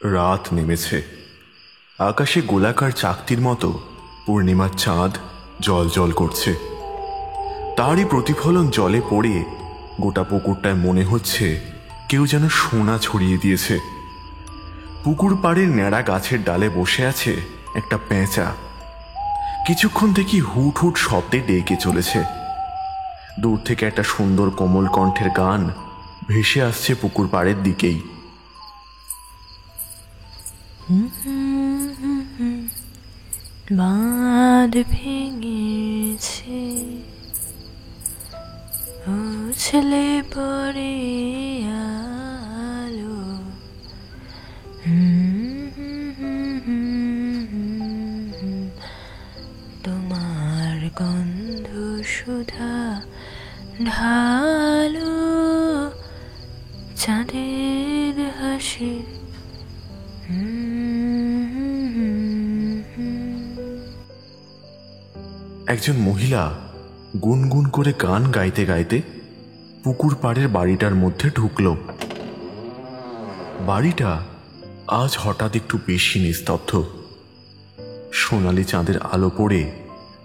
রাত নেমেছে। আকাশে গোলাকার চাকতির মতো পূর্ণিমার চাঁদ জল জল করছে। তারই প্রতিফলন জলে পড়ে গোটা পুকুরটায় মনে হচ্ছে কেউ যেন সোনা ছড়িয়ে দিয়েছে। পুকুর পাড়ের ন্যাড়া গাছের ডালে বসে আছে একটা পেঁচা। কিছুক্ষণ থেকে হুট হুট শব্দে ডেকে চলেছে। দূর থেকে একটা সুন্দর কোমল কণ্ঠের গান ভেসে আসছে পুকুর পাড়ের দিকেই। বাঁধ ভেঙেছে, উছলে পড়ে আলো, তোমার গন্ধ সুধা ঢালো, চাঁদের হাসি। একজন মহিলা গুনগুন করে গান গাইতে গাইতে পুকুর পাড়ের বাড়িটার মধ্যে ঢুকল। বাড়িটা আজ হঠাৎ একটু বেশি নিস্তব্ধ। সোনালি চাঁদের আলো পড়ে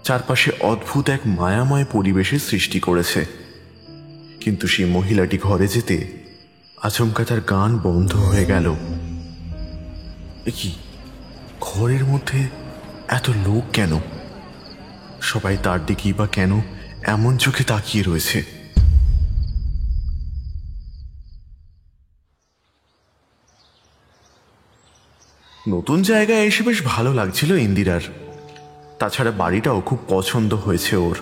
চারপাশে অদ্ভুত এক মায়াময় পরিবেশের সৃষ্টি করেছে। কিন্তু সেই মহিলাটি ঘরে যেতে আচমকা তার গান বন্ধ হয়ে গেল। কি ঘরের মধ্যে এত লোক কেন? সবাই তার দিকেই বা কেন এমন চোখে তাকিয়ে রয়েছে? নতুন জায়গায় এসে বেশ ভালো লাগছিল ইন্দিরার। তাছাড়া বাড়িটাও খুব পছন্দ হয়েছে ওর।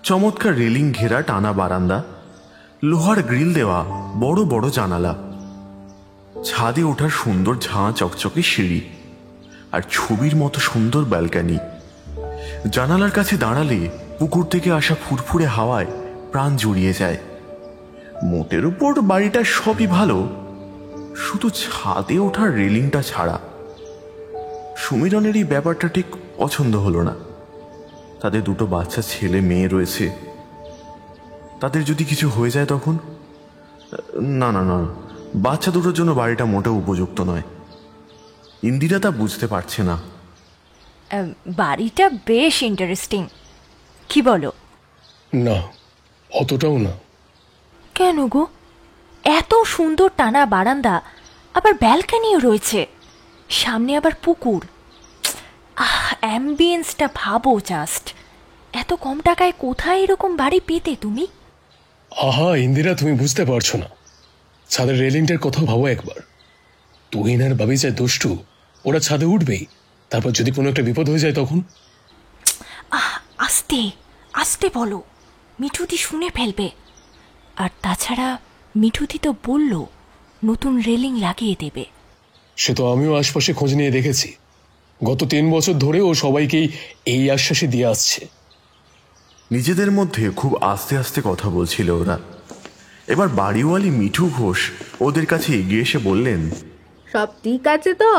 চমৎকার রেলিং ঘেরা টানা বারান্দা, লোহার গ্রিল দেওয়া বড় বড় জানালা, ছাদে ওঠার সুন্দর ঝাঁ চকচকে সিঁড়ি, আর ছবির মতো সুন্দর ব্যালকানি। জানালার কাছে দাঁড়ালে পুকুর থেকে আসা ফুরফুরে হাওয়ায় প্রাণ জুড়িয়ে যায়। মোটের উপর বাড়িটা সবই ভালো, শুধু ছাদে ওঠার রেলিংটা ছাড়া। সুমিরনের এই ব্যাপারটা ঠিক পছন্দ হলো না। তাদের দুটো বাচ্চা ছেলে মেয়ে রয়েছে, তাদের যদি কিছু হয়ে যায় তখন? না না না, বাচ্চা দুটোর জন্য বাড়িটা মোটেও উপযুক্ত নয়। ইন্দিরা তা বুঝতে পারছে না। বাড়িটা বেশ ইন্টারেস্টিং, কি বলো? না, অতটাও না। কেন গো? এত সুন্দর টানা বারান্দা, আবার ব্যালকানিও রয়েছে, সামনে আবার পুকুর। অ্যাম্বিয়েন্সটা ভাবো জাস্ট। এত কম টাকায় কোথায় এরকম বাড়ি পেতে তুমি? আহা ইন্দিরা, তুমি বুঝতে পারছো না। ছাদের রেলিংটার কথা ভাবো একবার। তুহিন আর বাবি যা দুষ্টু, ওরা ছাদে উঠবেই। তারপর যদি কোনো একটা বিপদ হয়ে যায় তখন? আস্তে আস্তে বলো, মিঠুদি শুনে ফেলবে। আর তাছাড়া মিঠুদি তো বলল নতুন রেলিং লাগিয়ে দেবে। সে তো আমিও আশপাশে খোঁজ নিয়ে দেখেছি। গত 3 বছর ধরে ও সবাইকেই এই আশ্বাসে দিয়ে আসছে। নিজেদের মধ্যে খুব আস্তে আস্তে কথা বলছিল ওরা। এবার বাড়িওয়ালি মিঠু ঘোষ ওদের কাছে এগিয়ে এসে বললেন, সব ঠিক আছে তো?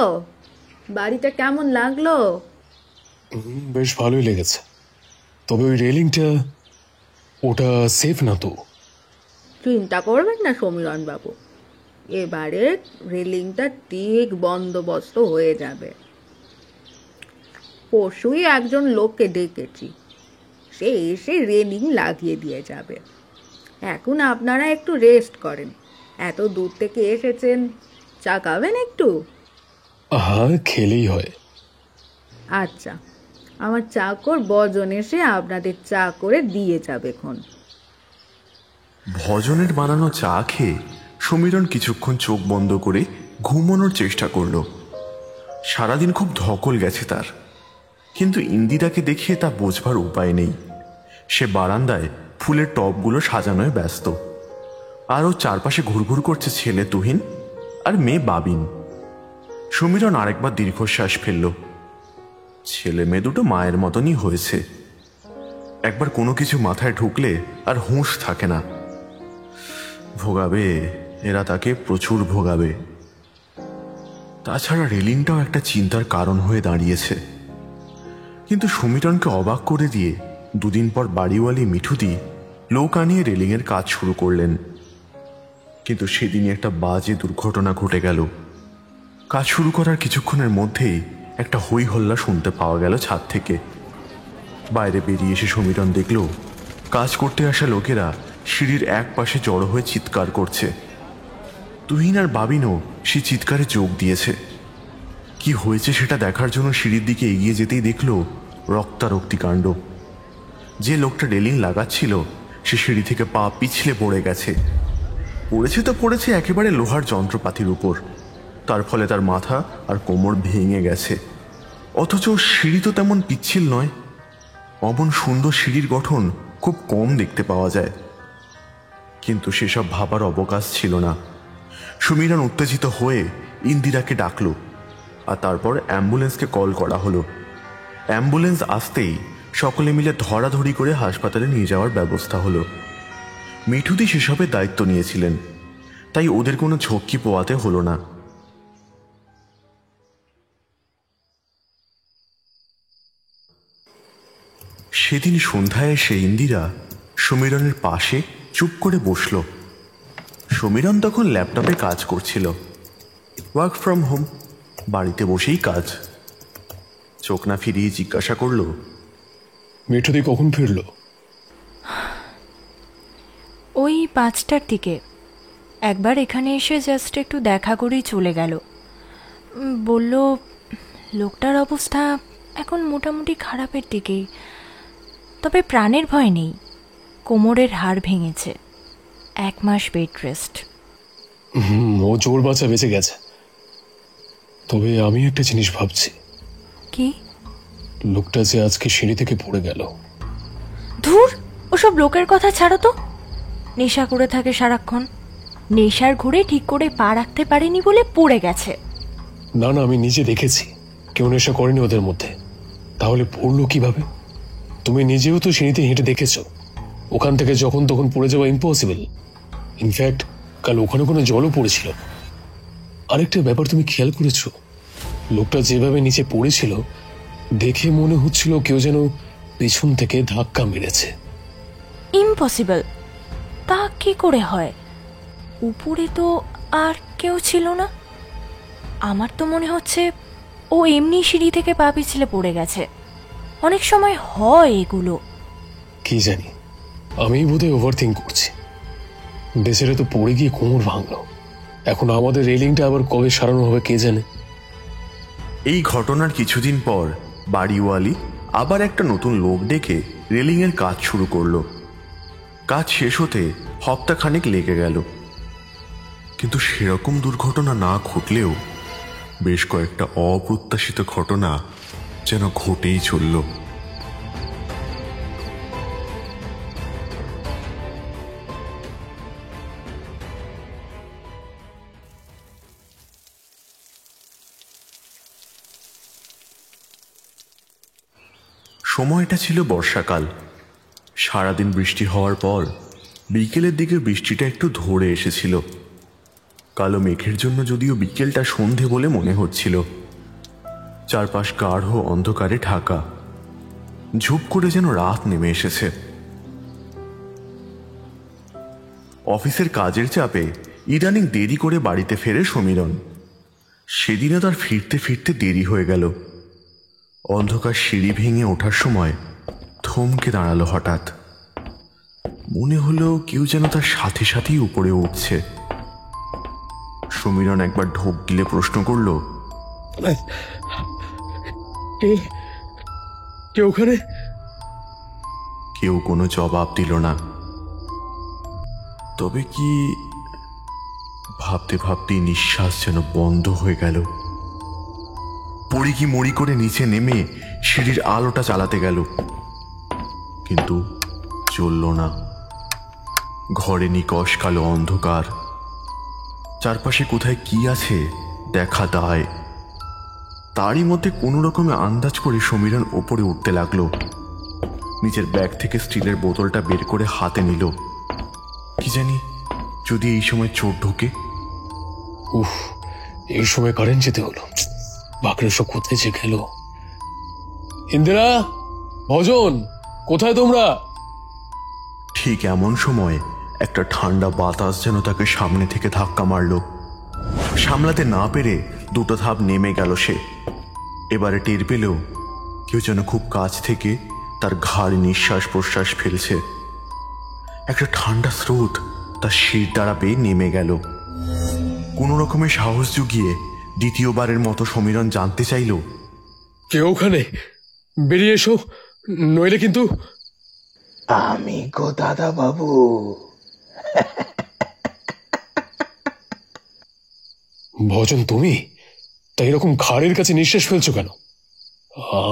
বাড়িটা কেমন লাগলো? বেশ ভালোই লেগেছে, তবে ওই রেলিংটা, ওটা সেফ না তো? চিন্তা করবেন না সমীরণ বাবু, এবারে রেলিংটা ঠিক বন্দোবস্ত হয়ে যাবে। পরশুই একজন লোককে ডেকেছি, সে এসে রেলিং লাগিয়ে দিয়ে যাবে। এখন আপনারা একটু রেস্ট করেন, এত দূর থেকে এসেছেন, চা খাবেন একটু? হ্যাঁ, খেলেই হয়। আচ্ছা, আমার চাকর বজন এসে আপনাদের চা করে দিয়ে যাবে খন। ভজনের বানানো চা খেয়ে সমীরণ কিছুক্ষণ চোখ বন্ধ করে ঘুমানোর চেষ্টা করল। সারাদিন খুব ধকল গেছে তার, কিন্তু ইন্দিরাকে দেখিয়ে তা বোঝবার উপায় নেই। সে বারান্দায় ফুলের টবগুলো সাজানোয় ব্যস্ত, আর ও চারপাশে ঘুরঘুর করছে ছেলে তুহিন আর মেয়ে বাবিন। সমীরণ আরেকবার দীর্ঘশ্বাস ফেলল। ছেলে মেয়ে দুটো মায়ের মতনই হয়েছে। একবার কোনো কিছু মাথায় ঢুকলে আর হুঁশ থাকে না। ভোগাবে এরা তাকে, প্রচুর ভোগাবে। তাছাড়া রেলিংটাও একটা চিন্তার কারণ হয়ে দাঁড়িয়েছে। কিন্তু সমীরণকে অবাক করে দিয়ে 2 দিন পর বাড়িওয়ালি মিঠুদি লোক আনিয়ে রেলিংয়ের কাজ শুরু করলেন। কিন্তু সেদিনই একটা বাজে দুর্ঘটনা ঘটে গেল। কাজ শুরু করার কিছুক্ষণের মধ্যেই একটা হই হল্লা শুনতে পাওয়া গেল ছাদ থেকে। বাইরে বেরিয়ে এসে সমীরণ দেখল কাজ করতে আসা লোকেরা সিঁড়ির এক পাশে জড়ো হয়ে চিৎকার করছে। তুহিন আর বাবিনও সেই চিৎকারে যোগ দিয়েছে। কি হয়েছে সেটা দেখার জন্য সিঁড়ির দিকে এগিয়ে যেতেই দেখল রক্তারক্তি কাণ্ড। যে লোকটা রেলিং লাগাচ্ছিল সে সিঁড়ি থেকে পা পিছলে পড়ে গেছে। পড়েছে তো পড়েছে একেবারে লোহার যন্ত্রপাতির উপর, তার ফলে তার মাথা আর কোমর ভেঙে গেছে। অথচ সিঁড়ি তো তেমন পিচ্ছিল নয়, অমন সুন্দর সিঁড়ির গঠন খুব কম দেখতে পাওয়া যায়। কিন্তু সেসব ভাবার অবকাশ ছিল না। সমীরণ উত্তেজিত হয়ে ইন্দিরাকে ডাকল, আর তারপর অ্যাম্বুলেন্সকে কল করা হলো। অ্যাম্বুলেন্স আসতেই সকলে মিলে ধরাধরি করে হাসপাতালে নিয়ে যাওয়ার ব্যবস্থা হলো। মিঠুদি সেসবের দায়িত্ব নিয়েছিলেন, তাই ওদের কোনো ঝক্কি পোয়াতে হলো না। সেদিন সন্ধ্যায় এসে ইন্দিরা সমীরণের পাশে চুপ করে বসল। সমীরণ তখন ল্যাপটপে কাজ করছিল। ওয়ার্ক ফ্রম হোম, বাড়িতে বসেই কাজ। চোখ না ফিরিয়ে জিজ্ঞাসা করল, মিঠুদি কখন ফিরল? ওই 5টার দিকে। একবার এখানে এসে জাস্ট একটু দেখা করেই চলে গেল। বলল লোকটার অবস্থা এখন মোটামুটি খারাপের দিকেই, তবে প্রাণের ভয় নেই। কোমরের হাড় ভেঙেছে, 1 মাস বেড রেস্ট। ও জোর বাঁচা বেঁচে গেছে। তবে আমি একটা জিনিস ভাবছি। কি? লোকটা যে আজকে সিঁড়ি থেকে পড়ে গেল। ধুর, ওসব লোকের কথা ছাড়ো তো। নেশা করে থাকে সারাক্ষণ, নেশার ঘুরে ঠিক করে পা রাখতে পারেনি বলে পড়ে গেছে। না না, আমি নিজে দেখেছি কেউ নেশা করেনি ওদের মধ্যে। তাহলে পড়লো কিভাবে? তুমি নিজেও তো সিঁড়িতে হেঁটে দেখেছো। ওখান থেকে যখন তখন পড়ে যাওয়া ইম্পসিবল। ইনফ্যাক্ট কাল ওখানে কোনো জলও পড়েছিল। আরেকটা ব্যাপার তুমি খেয়াল করেছো? লোকটা যেভাবে নিচে পড়েছিল দেখে মনে হচ্ছিল কেউ যেন পেছন থেকে ধাক্কা মেরেছে। ইম্পসিবল? তা কি করে হয়? উপরে তো আর কেউ ছিল না। আমার তো মনে হচ্ছে ও এমনি সিঁড়ি থেকে পা পিছলে পড়ে গেছে। অনেক সময় হয় এগুলো। কি জানি, আমি বোধহয় ওভারথিঙ্ক করছি। বেচারা তো পড়ে গিয়ে কোমর ভাঙলো। এখন আমাদের রেলিংটা আবার কবে সারানো হবে কে জানে। এই ঘটনার কিছুদিন পর বাড়িওয়ালি আবার একটা নতুন লোক ডেকে রেলিংয়ের কাজ শুরু করলো। কাজ শেষ হতে সপ্তাহখানেক লেগে গেল, কিন্তু সেরকম দুর্ঘটনা না ঘটলেও বেশ কয়েকটা অপ্রত্যাশিত ঘটনা যেন ঘটেই চলল। সময়টা ছিল বর্ষাকাল। সারাদিন বৃষ্টি হওয়ার পর বিকেলের দিকে বৃষ্টিটা একটু ধরে এসেছিল। কালো মেঘের জন্য যদিও বিকেলটা সন্ধে বলে মনে হচ্ছিল। চারপাশ গাঢ় অন্ধকারে ঢাকা, ঝুপ করে যেন রাত নেমে এসেছে। অফিসের কাজের চাপে ইদানিং দেরি করে বাড়িতে ফেরে সমীরণ। সেদিনে তার ফিরতে ফিরতে দেরি হয়ে গেল। অন্ধকার সিঁড়ি ভেঙে ওঠার সময় থমকে দাঁড়ালো হঠাৎ। মনে হলো কেউ যেন তার সাথে সাথেই উপরে উঠছে। সমীরণ একবার ঢোক গিলে প্রশ্ন করল, কে ওখানে? কেউ কোনো জবাব দিল না। তবে কি ভাবতে ভাবতেই নিঃশ্বাস যেন বন্ধ হয়ে গেল। পড়ি কি মরি করে নিচে নেমে সিঁড়ির আলোটা চালাতে গেল, কিন্তু চলল না। ঘরে নিকশ কালো অন্ধকার, চারপাশে কোথায় কি আছে দেখা দায়। তারই মধ্যে কোনো রকমে আন্দাজ করে সমীরণ ওপরে উঠতে লাগলো। নিজের ব্যাগ থেকে স্টিলের বোতলটা বের করে হাতে নিল। কি জানি যদি এই সময় চোর ঢোকে। উফ, এই সময় কারেন্ট যেতে হলো। বাকরে সব কোথায় যে গেল। ইন্দিরা, ভজন, কোথায় তোমরা? ঠিক এমন সময় একটা ঠান্ডা বাতাস যেন তাকে সামনে থেকে ধাক্কা মারল। সামলাতে না পেরে দুটো ধাপ নেমে গেল সে। এবারে টের পেলেও কেউ যেন খুব কাছ থেকে তার ঘাড় নিঃশ্বাস প্রশ্বাস ফেলছে। একটা ঠান্ডা স্রোত তার শির দ্বারা বেয়ে নেমে গেল। কোনো রকমের সাহস জুগিয়ে দ্বিতীয়বারের মতো সমীরণ জানতে চাইল, কে ওখানে? বেরিয়ে এসো, নইলে কিন্তু। আমি গো দাদা বাবু। ভজন, তুমি তাই এরকম ঘাড়ের কাছে নিঃশ্বাস ফেলছো কেন?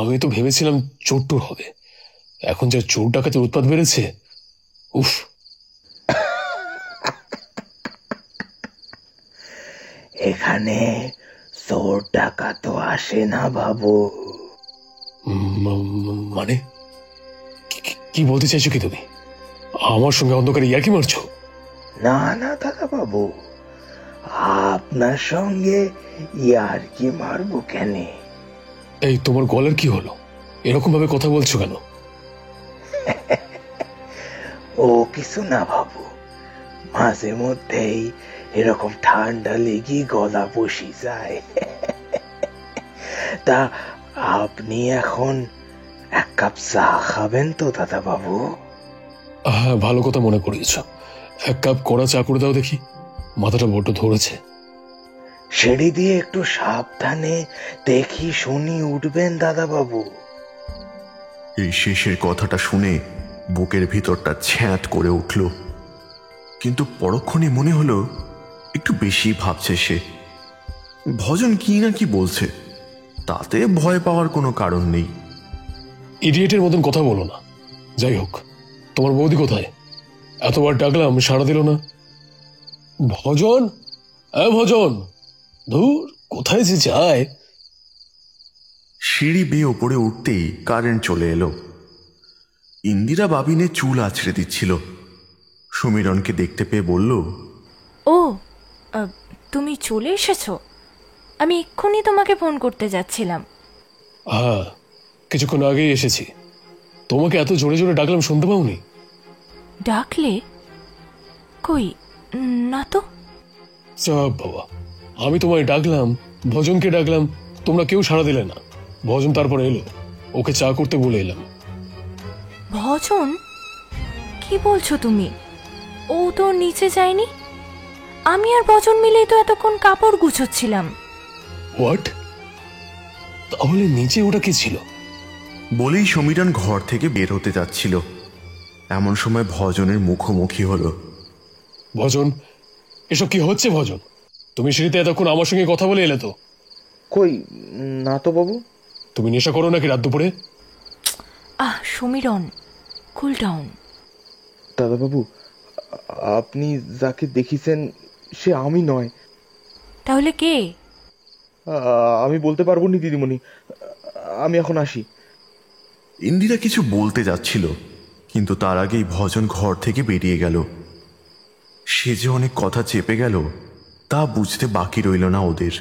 আমি তো ভেবেছিলাম চোর টোর হবে। এখন যা চোর ডাকাতের উৎপাত বেড়েছে, উফ। এখানে চোর ডাকাত তো আসে না বাবু। মানে কি বলতে চাইছো কি তুমি? আমার সঙ্গে অন্ধকারে ইয়ার্কি মারছো? না না দাদা বাবু, আপনার সঙ্গে ইয়ার কি মারবো কেন? এই তোমার গলার কি হলো? এরকম ভাবে কথা বলছো কেন? ও কিছু না বাবু, মাঝে মধ্যেই এরকম ঠান্ডা লেগে গলা বসে যায়। তা আপনি এখন এক কাপ চা খাবেন তো দাদা বাবু? হ্যাঁ, ভালো কথা মনে করিয়েছ। এক কাপ কড়া চা করে দাও দেখি, মাথাটা বড্ড ধরেছে। সিঁড়ি দিয়ে একটু সাবধানে দেখি শুনি উঠবেন দাদা বাবু। এই শেষের কথাটা শুনে বুকের ভিতরটা ছ্যাঁত করে উঠল, কিন্তু পরক্ষণে মনে হলো একটু বেশি ভাবছে সে। ভজন কি না কি বলছে, তাতে ভয় পাওয়ার কোনো কারণ নেই। ইডিয়েটের মতন কথা বলো না। যাই হোক, তোমার বৌদি কোথায়? এতবার ডাকলাম, সাড়া দিল না। ভজন, ভজন, ধুর, কোথায় যে যায়। সিঁড়ি বেয়ে ওপরে উঠতেই কারেন্ট চলে এলো। ইন্দিরা বাবিনে চুল আছড়ে দিচ্ছিল। সমীরণকে দেখতে পেয়ে বলল, ও, তুমি চলে এসেছো? আমি এক্ষুনি তোমাকে ফোন করতে যাচ্ছিলাম। হ্যাঁ, কিছুক্ষণ আগেই এসেছি। তোমাকে এত জোরে জোরে ডাকলাম, শুনতে পাওনি? ডাকলে? কই, না তো। চাপ বাবা, আমি তোমায় ডাকলাম, ভজনকে ডাকলাম, তোমরা কেউ সাড়া দিলে না। ভজন তারপরে এলো, ওকে চা করতে বলে এলাম। ভজন? কি বলছো তুমি? ও তো নিচে যায়নি। আমি আর ভজন মিলেই তো এতক্ষণ কাপড় গুছোচ্ছিলাম। হোয়াট? তাহলে নিচে ওটা কি ছিল? বলেই সমীরণ ঘর থেকে বের হতে যাচ্ছিল। এমন সময় ভজনের মুখোমুখি হলো। ভজন, এসব কি হচ্ছে? ভজন, তুমি সিঁড়িতে এতক্ষণ আমার সঙ্গে কথা বলে এলে তো? কই না তো বাবু। তুমি নেশা করো নাকি রাত দুপুরে? সমীরণ, কুল ডাউন। দাদা বাবু, আপনি যাকে দেখিছেন সে আমি নয়। তাহলে কে? আমি বলতে পারবো না দিদিমণি, আমি এখন আসি। ইন্দিরা কিছু বলতে যাচ্ছিল, কিন্তু তার আগেই ভজন ঘর থেকে বেরিয়ে গেল। সে যে অনেক কথা চেপে গেল তা বুঝতে বাকি রইল না ওদের।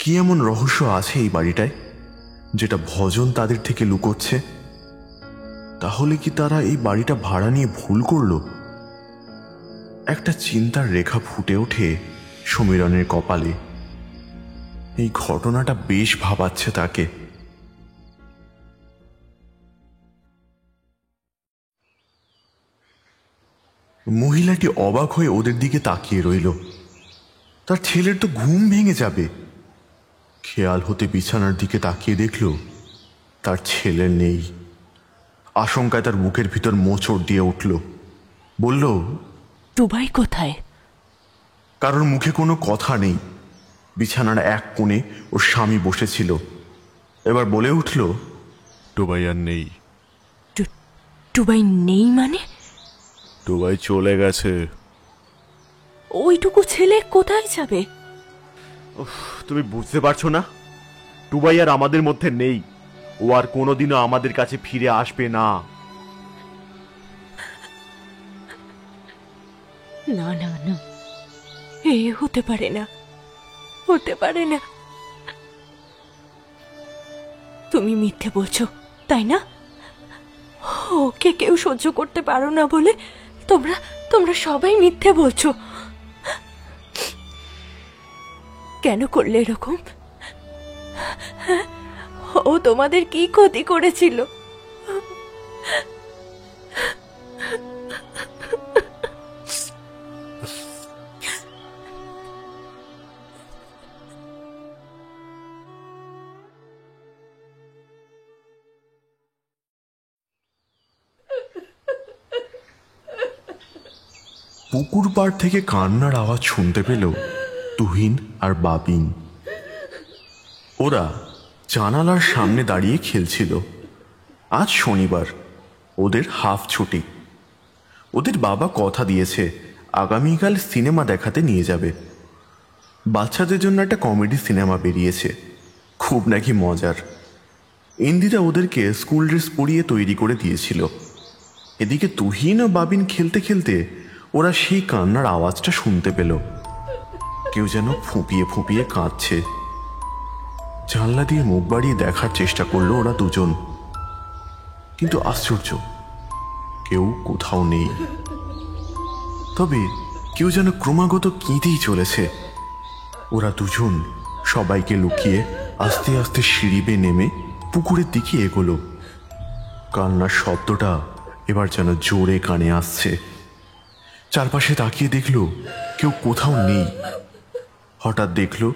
কি এমন রহস্য আছে এই বাড়িটায় যেটা ভজন তাদের থেকে লুকোচ্ছে? তাহলে কি তারা এই বাড়িটা ভাড়া নিয়ে ভুল করল? একটা চিন্তার রেখা ফুটে ওঠে সমীরণের কপালে। এই ঘটনাটা বেশ ভাবাচ্ছে তাকে। মহিলাটি অবাক হয়ে ওদের দিকে তাকিয়ে রইল। তার ছেলের তো ঘুম ভেঙে যাবে। খেয়াল হতে বিছানার দিকে তাকিয়ে দেখল তার ছেলে নেই। আশঙ্কায় তার বুকের ভিতর মোচড় দিয়ে উঠল। বলল, টুবাই কোথায়? কারোর মুখে কোনো কথা নেই। বিছানার এক কোণে ওর স্বামী বসেছিল। এবার বলে উঠল, টুবাই আর নেই। টুবাই নেই মানে? টুবাই চলে গেছে। ওইটুকু ছেলে কোথায় যাবে? তুমি বুঝতে পারছো না? টুবাই আর আমাদের মধ্যে নেই। ও আর কোনোদিনও আমাদের কাছে ফিরে আসবে না। না না না, এ হতে পারে না, হতে পারে না। তুমি মিথ্যে বলছো, তাই না? ওকে কেউ সহ্য করতে পারো না বলে তোমরা সবাই মিথ্যে বলছো। কেন করলে এরকম? ও তোমাদের কি ক্ষতি করেছিল? পুকুর পাড় থেকে কান্নার আওয়াজ শুনতে পেল তুহিন আর বাবিন। ওরা জানালার সামনে দাঁড়িয়ে খেলছিল। আজ শনিবার, ওদের হাফ ছুটি। ওদের বাবা কথা দিয়েছে আগামীকাল সিনেমা দেখাতে নিয়ে যাবে। বাচ্চাদের জন্য একটা কমেডি সিনেমা বেরিয়েছে, খুব নাকি মজার। ইন্দিরা ওদেরকে স্কুল ড্রেস পরিয়ে তৈরি করে দিয়েছিল। এদিকে তুহিন ও বাবিন খেলতে খেলতে ওরা সেই কান্নার আওয়াজটা শুনতে পেল। কেউ যেন ফুঁপিয়ে ফুঁপিয়ে কাঁদছে। জানলা দিয়ে মুখ বাড়িয়ে দেখার চেষ্টা করলো ওরা দুজন, কিন্তু আশ্চর্য, কেউ কোথাও নেই। তবে কেউ যেন ক্রমাগত কেঁদেই চলেছে। ওরা দুজন সবাইকে লুকিয়ে আস্তে আস্তে সিঁড়ি বেয়ে নেমে পুকুরের দিকে এগোলো। কান্নার শব্দটা এবার যেন জোরে কানে আসছে। চারপাশে তাকিয়ে দেখলো কেউ কোথাও নেই। হঠাৎ দেখলো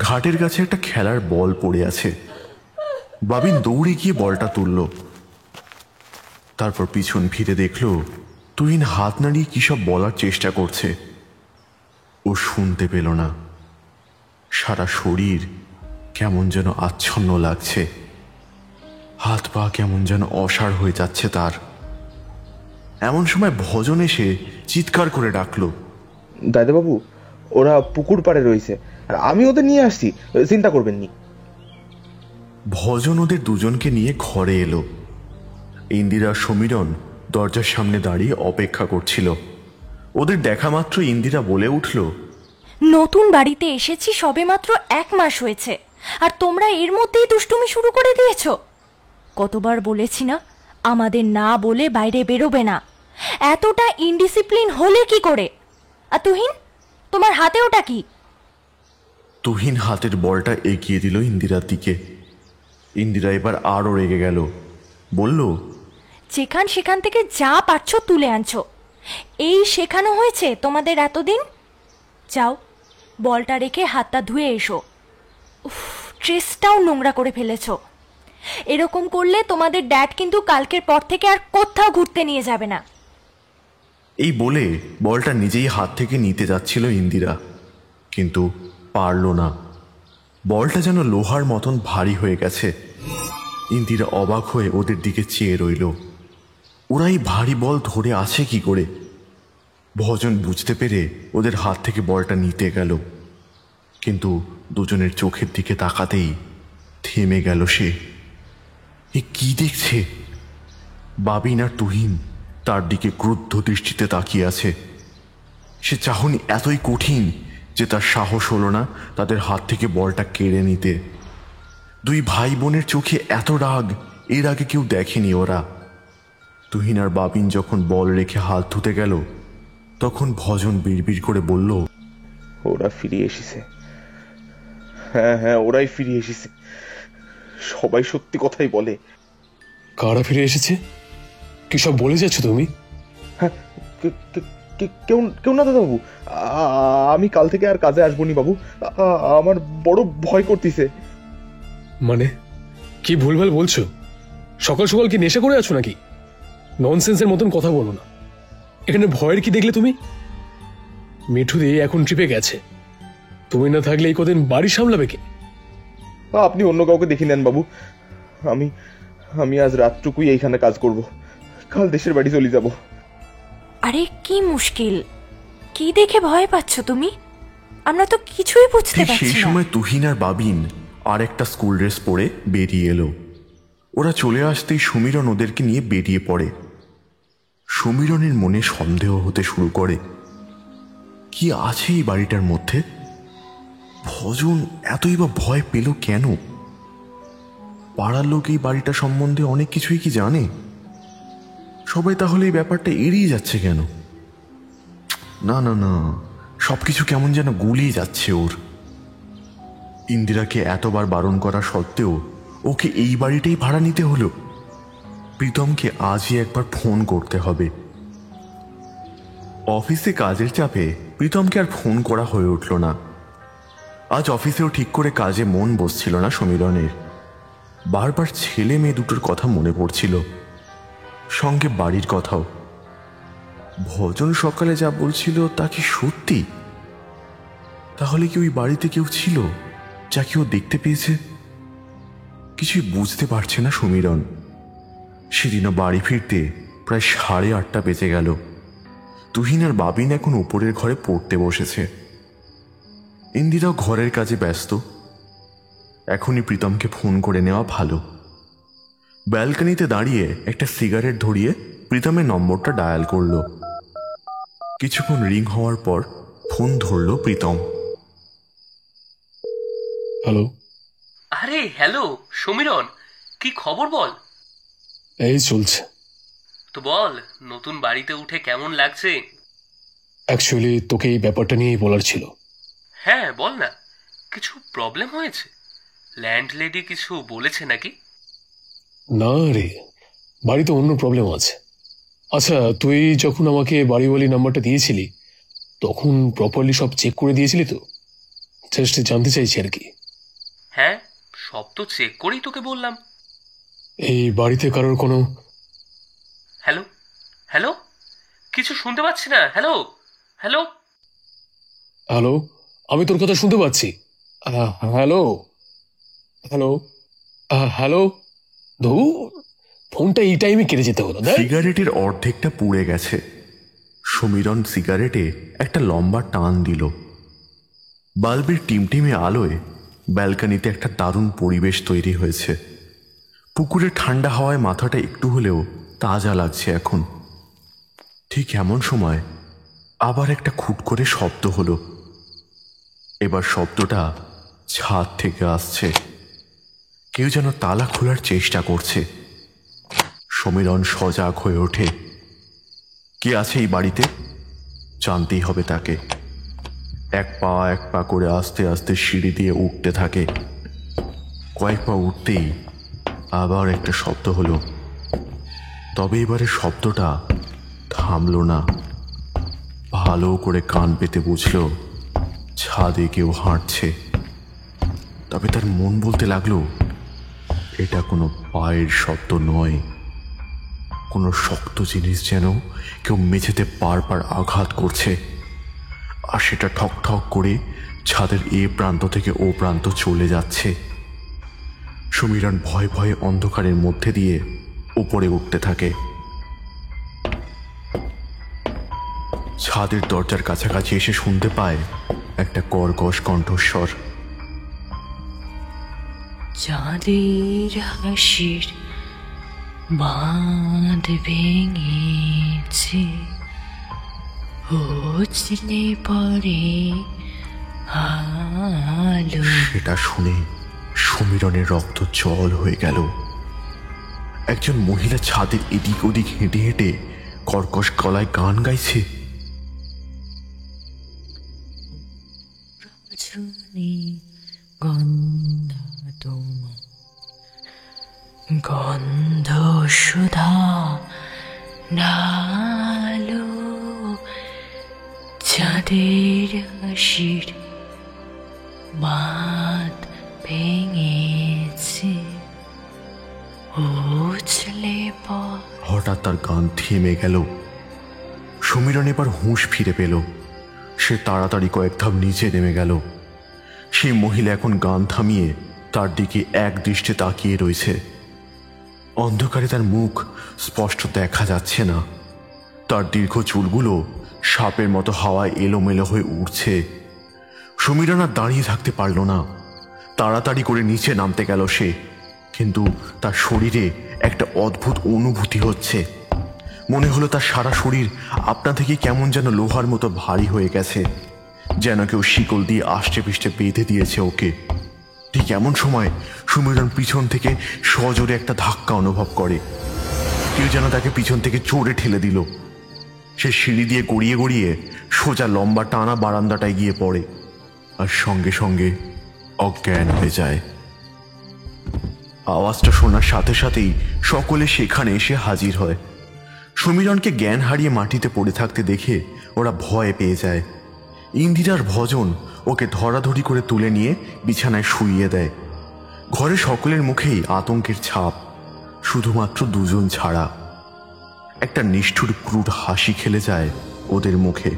ঘাটের কাছে একটা খেলার বল পড়ে আছে। বাবিন দৌড়ে গিয়ে বলটা তুলল। তারপর পিছন ফিরে দেখলো তুহিন হাত নাড়িয়ে কি সব বলার চেষ্টা করছে। ও শুনতে পেল না। সারা শরীর কেমন যেন আচ্ছন্ন লাগছে। হাত পা কেমন যেন অসাড় হয়ে যাচ্ছে তার। এমন সময় ভজন এসে চিৎকার করে ডাকলো, দাদাবাবু, ওরা পুকুর পাড়ে রয়েছে, আর আমি ওদের নিয়ে আসছি, চিন্তা করবেন নি। ভজন ওদের দুজনকে নিয়ে ঘরে এলো। ইন্দিরা সমীরণ দরজার সামনে দাঁড়িয়ে অপেক্ষা করছিল। ওদের দেখা মাত্র ইন্দিরা বলে উঠল, নতুন বাড়িতে এসেছি সবেমাত্র 1 মাস হয়েছে, আর তোমরা এর মধ্যেই দুষ্টুমি শুরু করে দিয়েছ। কতবার বলেছি না আমাদের না বলে বাইরে বেরোবে না। এতটা ইনডিসিপ্লিন হলে কি করে? আর তুহিন, তোমার হাতে ওটা কি? তুহিন হাতের বলটা এগিয়ে দিল ইন্দিরার দিকে। ইন্দিরা এবার আরও রেগে গেল। বলল, সেখান থেকে যা পারছো তুলে আনছো, এই শেখানো হয়েছে তোমাদের এতদিন? যাও, বলটা রেখে হাতটা ধুয়ে এসো। উফ, ড্রেসটাও নোংরা করে ফেলেছ। এরকম করলে তোমাদের ড্যাড কিন্তু কালকের পর থেকে আর কোথাও ঘুরতে নিয়ে যাবে না। এই বলে বলটা নিজেই হাত থেকে নিতে যাচ্ছিল ইন্দিরা, কিন্তু পারল না। বলটা যেন লোহার মতন ভারী হয়ে গেছে। ইন্দিরা অবাক হয়ে ওদের দিকে চেয়ে রইল। ওরা এই ভারী বল ধরে আছে কি করে? ভজন বুঝতে পেরে ওদের হাত থেকে বলটা নিতে গেল, কিন্তু দুজনের চোখের দিকে তাকাতেই থেমে গেল সে। এ কি দেখছে? বাবিন আর তুহিন তার দিকে ক্রুদ্ধ দৃষ্টিতে তাকিয়ে আছে। সে চাহনি এতই কঠিন যে তার সাহস হলো না তাদের হাত থেকে বলটা কেড়ে নিতে। দুই ভাই বোনের চোখে এত রাগ এর আগে কেউ দেখেনি ওরা। তুহিন আর বাবিন যখন বল রেখে হাত ধুতে গেল, তখন ভজন বিড়বিড় করে বলল, ওরা ফিরে এসেছে। হ্যাঁ হ্যাঁ, ওরাই ফিরে এসেছে। সবাই সত্যি কথাই বলে। কারা ফিরে এসেছে? কি সব বলে যাচ্ছ তুমি? হ্যাঁ, কেউ না দাদাবাবু। আমি কাল থেকে আর কাজে আসবো নি বাবু। আমার বড় ভয় করতেছে। মানে কি ভুলভাল বলছো? সকাল সকাল কি নেশা করে আছো নাকি? ননসেন্সের মতন কথা বলো না। এখানে ভয়ের কি দেখলে তুমি? মিঠু দিয়ে এখন ট্রিপে গেছে, তুমি না থাকলে এই কদিন বাড়ি সামলাবে কে? আপনি অন্য কাউকে দেখে নেন বাবু। আমি আজ রাতটুকুই এইখানে কাজ করব, কাল দেশের বাড়ি চলে যাব। আরে কি মুশকিল, কি দেখে ভয় পাচ্ছ তুমি? আমরা তো কিছুই বুঝতে ঠিক পারছি সেই না। সময় তুহিন আর বাবিন আর একটা স্কুল ড্রেস পরে বেরিয়ে এলো। ওরা চলে আসতেই সমীরণ ওদেরকে নিয়ে বেরিয়ে পড়ে। সমীরণের মনে সন্দেহ হতে শুরু করে, কি আছে এই বাড়িটার মধ্যে? ভজন এতই বা ভয় পেল কেন? পাড়ার লোক এই বাড়িটা সম্বন্ধে অনেক কিছুই কি জানে? সবাই তাহলে এই ব্যাপারটা এড়িয়ে যাচ্ছে কেন? না না না, সবকিছু কেমন যেন গুলিয়ে যাচ্ছে ওর। ইন্দিরাকে এতবার বারণ করা সত্ত্বেও ওকে এই বাড়িটাই ভাড়া নিতে হলো। প্রীতমকে আজই একবার ফোন করতে হবে। অফিসে কাজের চাপে প্রীতমকে আর ফোন করা হয়ে উঠল না। আজ অফিসেও ঠিক করে কাজে মন বসছিল না সমীরনের। বারবার ছেলে মেয়ে দুটোর কথা মনে পড়ছিল, সঙ্গে বাড়ির কথাও। ভজন সকালে যা বলছিল তা কি সত্যি? তাহলে কি ওই বাড়িতে কেউ ছিল যা কেউ দেখতে পেয়েছে? কিছুই বুঝতে পারছে না সমীরন। সেদিনও বাড়ি ফিরতে প্রায় 8:30 বেজে গেল। তুহিন আর বাবিন এখন উপরের ঘরে পড়তে বসেছে। ইন্দিরাও ঘরের কাজে ব্যস্ত। এখনই প্রীতমকে ফোন করে নেওয়া ভালো। ব্যালকনিতে দাঁড়িয়ে একটা সিগারেট ধরিয়ে প্রীতমের নম্বরটা ডায়াল করলো। কিছুক্ষণ রিং হওয়ার পর ফোন ধরল প্রীতম। হ্যালো। আরে হ্যালো সমীরন, কি খবর বল। এই চলছে। তো বল, নতুন বাড়িতে উঠে কেমন লাগছে? অ্যাকচুয়ালি তোকে এই ব্যাপারটা নিয়েই বলার ছিল। হ্যাঁ বল না, কিছু প্রবলেম হয়েছে? ল্যান্ডলেডি কিছু বলেছে নাকি? না রে, বাড়িতে অন্য প্রবলেম আছে। আচ্ছা, তুই যখন আমাকে বাড়িওয়ালি নাম্বারটা দিয়েছিলি তখন প্রপারলি সব চেক করে দিয়েছিলি তো? জাস্ট জানতে চাইছি আর কি। হ্যাঁ, সব তো চেক করেই তোকে বললাম। এই বাড়িতে কারোর কোনো... হ্যালো হ্যালো, কিছু শুনতে পাচ্ছি না। হ্যালো হ্যালো হ্যালো, আমি তোর কথা শুনতে পাচ্ছি। Hello hello hello. ধুর, ফোনটা এই টাইমে কেটে যেতে হলো। সিগারেটের অর্ধেকটা পুড়ে গেছে। সমীরন সিগারেটে একটা লম্বা টান দিল। বাল্বের টিমটিমে আলোয় ব্যালকনিতে একটা দারুণ পরিবেশ তৈরি হয়েছে। পুকুরের ঠান্ডা হাওয়ায় মাথাটা একটু হলেও তাজা লাগছে এখন। ঠিক এমন সময় আবার একটা খুট করে শব্দ হলো। এবার শব্দটা ছাদ থেকে আসছে। কেউ যেন তালা খোলার চেষ্টা করছে। সমীরন সজাগ হয়ে ওঠে। কে আছে এই বাড়িতে? জানতেই হবে তাকে। এক পা করে আস্তে আস্তে সিঁড়ি দিয়ে উঠতে থাকে। কয়েক পা উঠতেই আবার একটা শব্দ হলো। তবে এবারে শব্দটা থামল না। ভালো করে কান পেতে বুঝল ছাদে কেউ হাঁটছে। তবে তার মন বলতে লাগলো এটা কোনো পায়ের শব্দ নয়, কোনো শক্ত জিনিস যেন কেউ মেঝেতে বারবার আঘাত করছে। আর সেটা ঠক ঠক করে ছাদের এ প্রান্ত থেকে ও প্রান্ত চলে যাচ্ছে। সমীরন ভয়ে ভয়ে অন্ধকারের মধ্যে দিয়ে উপরে উঠতে থাকে। ছাদের দরজার কাছাকাছি এসে শুনতে পায় একটা কর্কশ কণ্ঠস্বর। চাঁদের হাসির বাঁধ ভেঙেছে, উছলে পড়ে আলো। সেটা শুনে সমীরনের রক্ত জল হয়ে গেল। একজন মহিলা ছাদের এদিক ওদিক হেঁটে হেঁটে কর্কশ গলায় গান গাইছে। গন্ধ সুধা নালো, চাঁদের হাসির বাঁধ ভেঙেছে, উছলে পড়ে। হঠাৎ তার গান থেমে গেল। সমীরন এবার হুঁশ ফিরে পেল। সে তাড়াতাড়ি কয়েক ধাপ নিচে নেমে গেল। সেই মহিলা এখন গান থামিয়ে তার দিকে এক দৃষ্টে তাকিয়ে রয়েছে। অন্ধকারে তার মুখ স্পষ্ট দেখা যাচ্ছে না। তার দীর্ঘ চুলগুলো সাপের মতো হাওয়ায় এলোমেলো হয়ে উড়ছে। সমীরন আর দাঁড়িয়ে থাকতে পারল না। তাড়াতাড়ি করে নিচে নামতে গেল সে। কিন্তু তার শরীরে একটা অদ্ভুত অনুভূতি হচ্ছে। মনে হলো তার সারা শরীর আপনা থেকে কেমন যেন লোহার মতো ভারী হয়ে গেছে, যেন কেউ শিকল দিয়ে আষ্টে পিষ্টে বেঁধে দিয়েছে ওকে। ঠিক এমন সময় সমীরন পিছন থেকে সজোরে একটা ধাক্কা অনুভব করে। কেউ যেন তাকে পিছন থেকে জোরে ঠেলে দিল। সে সিঁড়ি দিয়ে গড়িয়ে গড়িয়ে সোজা লম্বা টানা বারান্দাটায় গিয়ে পড়ে। আর সঙ্গে সঙ্গে অজ্ঞান হয়ে যায়। আওয়াজটা শোনার সাথে সাথেই সকলে সেখানে এসে হাজির হয়। সমীরণকে জ্ঞান হারিয়ে মাটিতে পড়ে থাকতে দেখে ওরা ভয় পেয়ে যায়। ইন্দিরার ভজন ওকে ধরাধরি করে তুলে নিয়ে বিছানায় শুইয়ে দেয়। ঘরে সকলের মুখেই আতঙ্কের ছাপ, শুধুমাত্র দুজন ছাড়া। একটা নিষ্ঠুর ক্রুড হাসি খেলে যায় ওদের মুখে,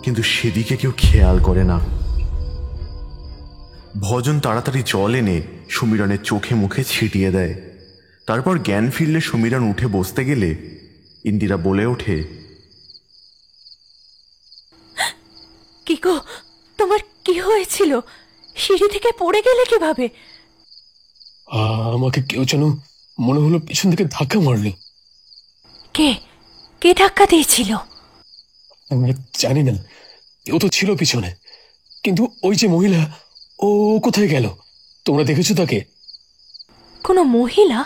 কিন্তু সেদিকে কেউ খেয়াল করে না। ভজন তাড়াতাড়ি জল এনে সমীরণের চোখে মুখে ছিটিয়ে দেয়। তারপর জ্ঞান ফিরলে সমীরণ উঠে বসতে গেলে ইন্দিরা বলে ওঠে, কি গো, তোমার কি হয়েছিল? সিঁড়ি থেকে পড়ে গেলে কিভাবে? আমাকে কেউ যেন মনে হলো পিছন থেকে ধাক্কা মারলি। কে কে ধাক্কা দিয়েছিল? আমি জানি না, কেউ তো ছিল পিছনে, কিন্তু ওই যে মহিলা, ও কোথায় গেল? তোমরা দেখেছো তাকে? কোনো মহিলা?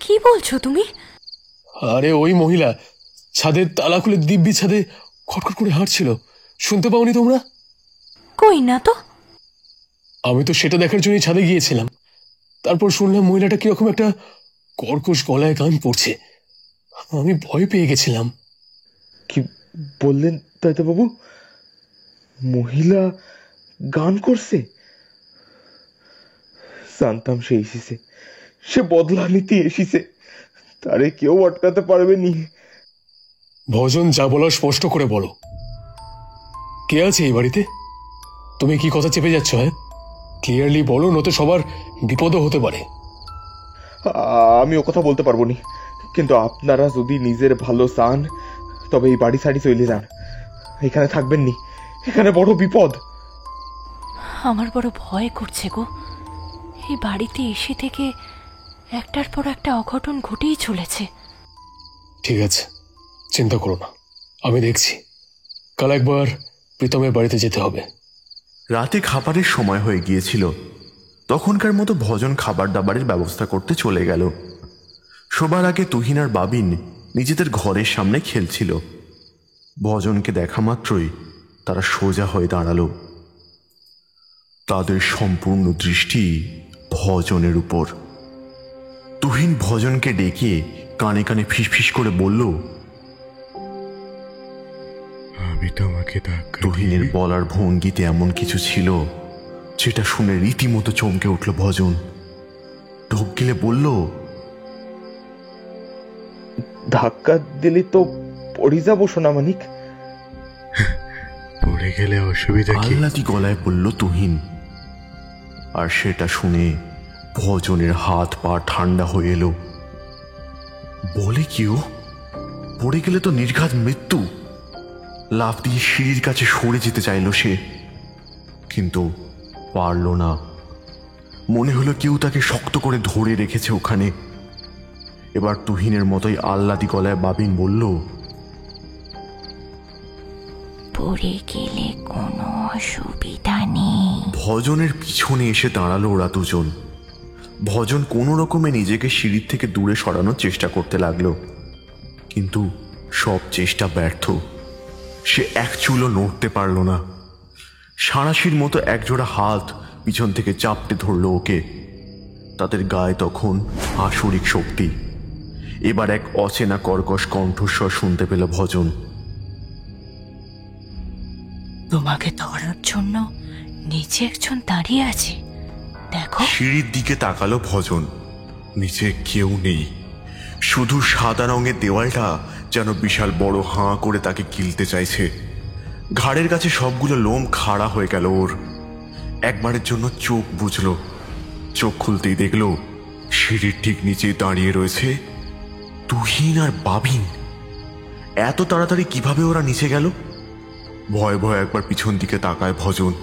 কি বলছো তুমি? আরে ওই মহিলা ছাদের তালা খুলে দিব্যি ছাদে খটখট করে হাঁটছিল, শুনতে পাওনি তোমরা? কই না তো। আমি তো সেটা দেখার জন্যই ছাদে গিয়েছিলাম। তারপর শুনলাম মহিলাটা কিরকম একটা কর্কশ গলায় গান পড়ছে। আমি ভয় পেয়ে গেছিলাম। কি বললেন তাইতে বাবু? মহিলা গান করছে? জানতাম সে এসেছে, সে বদলা নিতে এসেছে, তারে কেউ আটকাতে পারবে নি। ভজন, যা বলার স্পষ্ট করে বলো। কে আছে এই বাড়িতে? তুমি কি কথা চেপে যাচ্ছ? হ্যাঁ, ক্লিয়ারলি বলো, নয়তো সবার বিপদও হতে পারে। আমি ও কথা বলতে পারবো নি, কিন্তু আপনারা যদি নিজের ভালো চান তবে এই বাড়ি ছাড়ি চলে যান। এখানে থাকবেন নি, এখানে বড় বিপদ। আমার বড় ভয় করছে গো। এই বাড়িতে এসে থেকে একটার পর একটা অঘটন ঘটেই চলেছে। ঠিক আছে, চিন্তা করো না, আমি দেখছি। কাল একবার প্রীতমের বাড়িতে যেতে হবে। রাতে খাবারের সময় হয়ে গিয়েছিল। তখনকার মতো ভজন খাবার দাবারের ব্যবস্থা করতে চলে গেল। সবার আগে তুহিন আর বাবিন নিজেদের ঘরের সামনে খেলছিল। ভজনকে দেখা মাত্রই তারা সোজা হয়ে দাঁড়ালো। তাদের সম্পূর্ণ দৃষ্টি ভজনের উপর। তুহিন ভজনকে ডেকে কানে কানে ফিসফিস করে বলল, আমি তোমাকে তুহিনের বলার ভঙ্গিতে এমন কিছু ছিল যেটা শুনে রীতিমতো চমকে উঠল ভজন। ঢোক গেলে বলল, ধাক্কা দিলি তো পড়ে যাবো সোনামানিক। পড়ে গেলে অসুবিধা কি? আহ্লাদি গলায় বলল তুহিন। আর সেটা শুনে ভজনের হাত পা ঠান্ডা হয়ে এলো। বলে কিও, পড়ে গেলে তো নির্ঘাত মৃত্যু। লাফ দিয়ে সিঁড়ির কাছে সরে যেতে চাইল সে, কিন্তু পারল না। মনে হলো কেউ তাকে শক্ত করে ধরে রেখেছে ওখানে। এবার তুহিনের মতোই আহ্লাদি গলায় বাবিন বলল, পড়ে গেলে কোনো অসুবিধা নেই। ভজনের পিছনে এসে দাঁড়ালো ওরা দুজন। ভজন কোনো রকমে নিজেকে সিঁড়ির থেকে দূরে সরানোর চেষ্টা করতে লাগলো, কিন্তু সব চেষ্টা ব্যর্থ। সে এক চুলও নড়তে পারল না। সাঁড়াশির মতো একজোড়া হাত পিছন থেকে চাপটে ধরল ওকে। তাদের গায়ে তখন আসরিক শক্তি। এবার এক অচেনা কর্কশ কণ্ঠস্বর শুনতে পেল ভজন। তোমাকে ধরার জন্য নিচে একজন দাঁড়িয়ে আছে, দেখো। সিঁড়ির দিকে তাকালো ভজন। নিচে কেউ নেই, শুধু সাদা রঙের দেওয়ালটা যেন বিশাল বড় হাঁ করে তাকে গিলতে চাইছে। ঘাড়ের কাছে সবগুলো লোম খাড়া হয়ে গেল ওর। একবারের জন্য চোখ বুঝল। চোখ খুলতেই দেখল সিঁড়ির ঠিক নিচে দাঁড়িয়ে রয়েছে তুহিন আর বাবিন। এত তাড়াতাড়ি কিভাবে ওরা নিচে গেল? ভয়ে ভয়ে একবার পিছন দিকে তাকায় ভজন।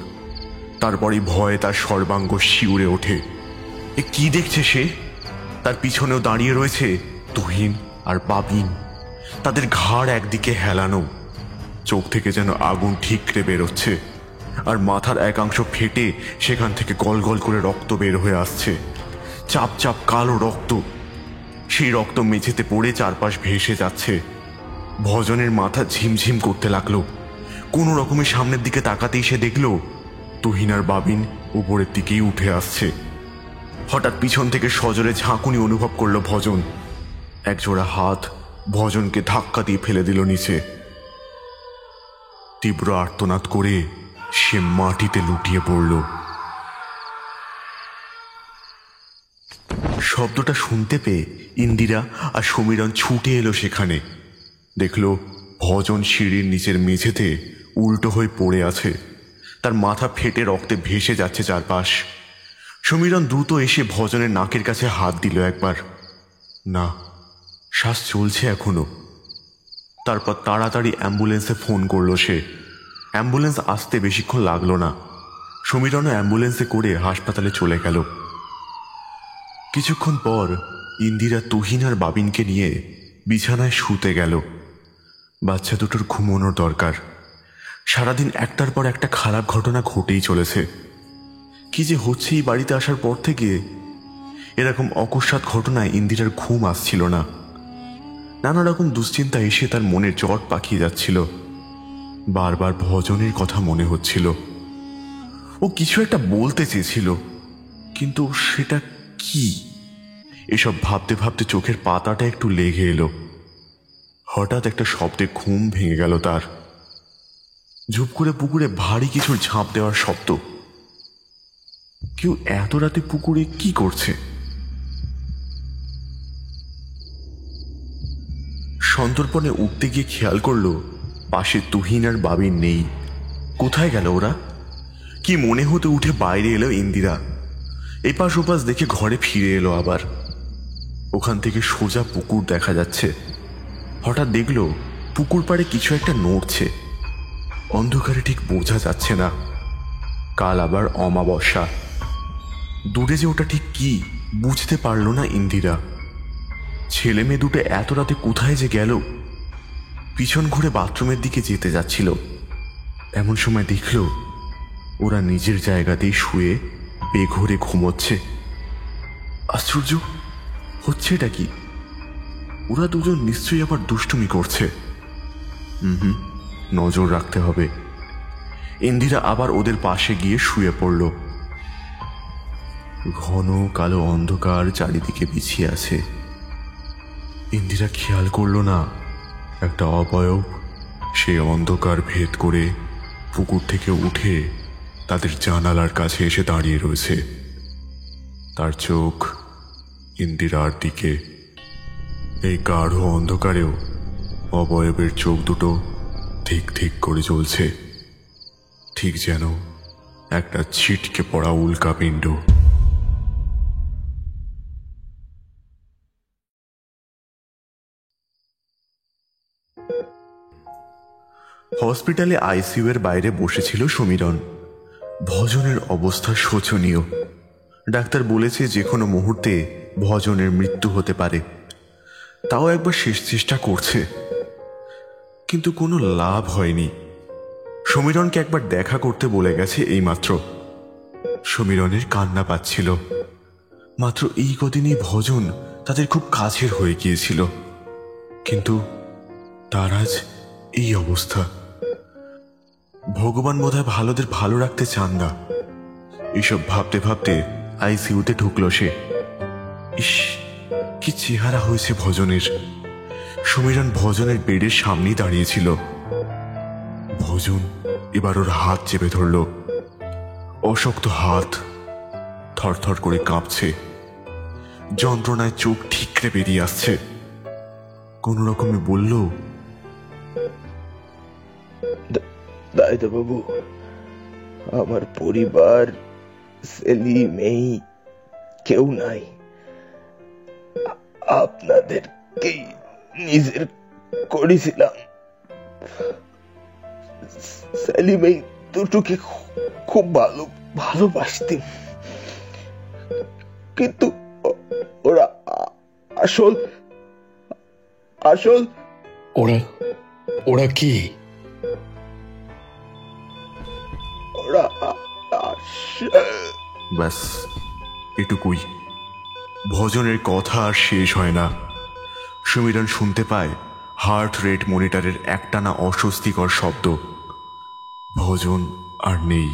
তারপরে ভয়ে তার সর্বাঙ্গ শিউরে ওঠে। এ কি দেখছে সে? তার পিছনেও দাঁড়িয়ে রয়েছে তুহিন আর বাবিন। তাদের ঘাড় একদিকে হেলানো, চোখ থেকে যেন আগুন ঠিকরে বেরোচ্ছে, আর মাথার একাংশ ফেটে সেখান থেকে গল গল করে রক্ত বের হয়ে আসছে। চাপ চাপ কালো রক্ত। সেই রক্ত মেঝেতে পড়ে চারপাশ ভেসে যাচ্ছে। ভজনের মাথা ঝিমঝিম করতে লাগলো। কোনো রকমের সামনের দিকে তাকাতেই সে দেখল তুহিনার বাবিন উপরের দিকেই উঠে আসছে। হঠাৎ পিছন থেকে সজোরে ঝাঁকুনি অনুভব করলো ভজন। একজোড়া হাত ভজনকে ধাক্কা দিয়ে ফেলে দিল নিচে। তীব্র আর্তনাদ করে সে মাটিতে লুটিয়ে পড়ল। শব্দটা শুনতে পেয়ে ইন্দিরা আর সমীরণ ছুটে এলো সেখানে। দেখল ভজন সিঁড়ির নিচের মেঝেতে উল্টো হয়ে পড়ে আছে, তার মাথা ফেটে রক্তে ভেসে যাচ্ছে চারপাশ। সমীরণ দ্রুত এসে ভজনের নাকের কাছে হাত দিল একবার। না, শ্বাস চলছে এখনো। তারপর তাড়াতাড়ি অ্যাম্বুলেন্সে ফোন করলো সে। অ্যাম্বুলেন্স আসতে বেশিক্ষণ লাগলো না। সমীরণও অ্যাম্বুলেন্সে করে হাসপাতালে চলে গেল। কিছুক্ষণ পর ইন্দিরা তুহিন আর বাবিনকে নিয়ে বিছানায় শুতে গেল। বাচ্চা দুটোর ঘুমানোর দরকার। সারাদিন একটার পর একটা খারাপ ঘটনা ঘটেই চলেছে। কি যে হচ্ছে এই বাড়িতে আসার পর থেকে, এরকম অকস্মাৎ ঘটনায় ইন্দিরার ঘুম আসছিল না। নানা রকম দুশ্চিন্তা এসে তার মনে জট পাকিয়ে যাচ্ছিল। বারবার ভজনের কথা মনে হচ্ছিল। ও কিছু একটা বলতে চেয়েছিল, কিন্তু সেটা কি? এসব ভাবতে ভাবতে চোখের পাতাটা একটু লেগে এলো। হঠাৎ একটা শব্দে ঘুম ভেঙে গেল তার। ঝুপ করে পুকুরে ভারী কিছুর ঝাঁপ দেওয়ার শব্দ। কেউ এত রাতে পুকুরে কি করছে? সন্তর্পণে উঠতে গিয়ে খেয়াল করলো পাশে তুহিন আর বাবিন নেই। কোথায় গেল ওরা? কি মনে হতে উঠে বাইরে এলো ইন্দিরা। এপাশ ওপাশ দেখে ঘরে ফিরে এলো আবার। ওখান থেকে সোজা পুকুর দেখা যাচ্ছে। হঠাৎ দেখলো পুকুর পাড়ে কিছু একটা নড়ছে। অন্ধকারে ঠিক বোঝা যাচ্ছে না। কাল আবার অমাবস্যা। দূরে যে ওটা ঠিক কি বুঝতে পারল না ইন্দিরা। ছেলে মেয়ে দুটো এত রাতে কোথায় যে গেল? পিছন ঘুরে বাথরুমের দিকে যেতে যাচ্ছিল, এমন সময় দেখল ওরা নিজের জায়গাতেই শুয়ে বেঘোরে ঘুমোচ্ছে। আশ্চর্য, হচ্ছে এটা কি? ওরা দুজন নিশ্চয়ই আবার দুষ্টুমি করছে। নজর রাখতে হবে। ইন্দিরা আবার ওদের পাশে গিয়ে শুয়ে পড়ল। ঘন কালো অন্ধকার চারিদিকে বিছিয়ে আছে। ইন্দিরা খেয়াল করল না একটা অবয়ব সেই অন্ধকার ভেদ করে পুকুর থেকে উঠে তাদের জানালার কাছে এসে দাঁড়িয়ে রয়েছে। তার চোখ ইন্দিরার দিকে। এই গাঢ় অন্ধকারেও অবয়বের চোখ দুটো ঠিক ঠিক করে জ্বলছে, ঠিক যেন একটা ছিটকে পড়া উল্কাপিণ্ড। হসপিটালে আইসিইউ এর বাইরে বসেছিল সমীরণ। ভজনের অবস্থা শোচনীয়। ডাক্তার বলেছে যে কোনো মুহূর্তে ভজনের মৃত্যু হতে পারে। তাও একবার শেষ চেষ্টা করছে, কিন্তু কোনো লাভ হয়নি। সমীরণকে একবার দেখা করতে বলে গেছে এইমাত্র। সমীরণের কান্না পাচ্ছিল। মাত্র এই কদিনই ভজন তাদের খুব কাছের হয়ে গিয়েছিল, কিন্তু তার আজ এই অবস্থা। ভগবান বোধহয় ভালোদের ভালো রাখতে চান না। এইসব ভাবতে ভাবতে আইসিইউতে ঢুকলো সে। ইস, কি চেহারা হয়েছে ভজনের। সমীরণ ভজনের বেডের সামনেই দাঁড়িয়েছিল। ভজন এবার ওর হাত চেপে ধরল। অশক্ত হাত থরথর করে কাঁপছে। যন্ত্রণায় চোখ ঠিকরে বেরিয়ে আসছে। কোন রকমে বলল, দায়িত্ববাবু, আমার পরিবার সেলিম এই কেউ নাই। আপনাদেরকেই নিজের করেছিলাম। সেলিম এই দুটোকে খুব ভালোবাসতেন, কিন্তু ওরা আসল ওরা কি? ব্যাস এটুকুই। ভজনের কথা আর শেষ হয় না। সমীরণ শুনতে পায় হার্ট রেট মনিটরের একটানা অস্বস্তিকর শব্দ। ভজন আর নেই।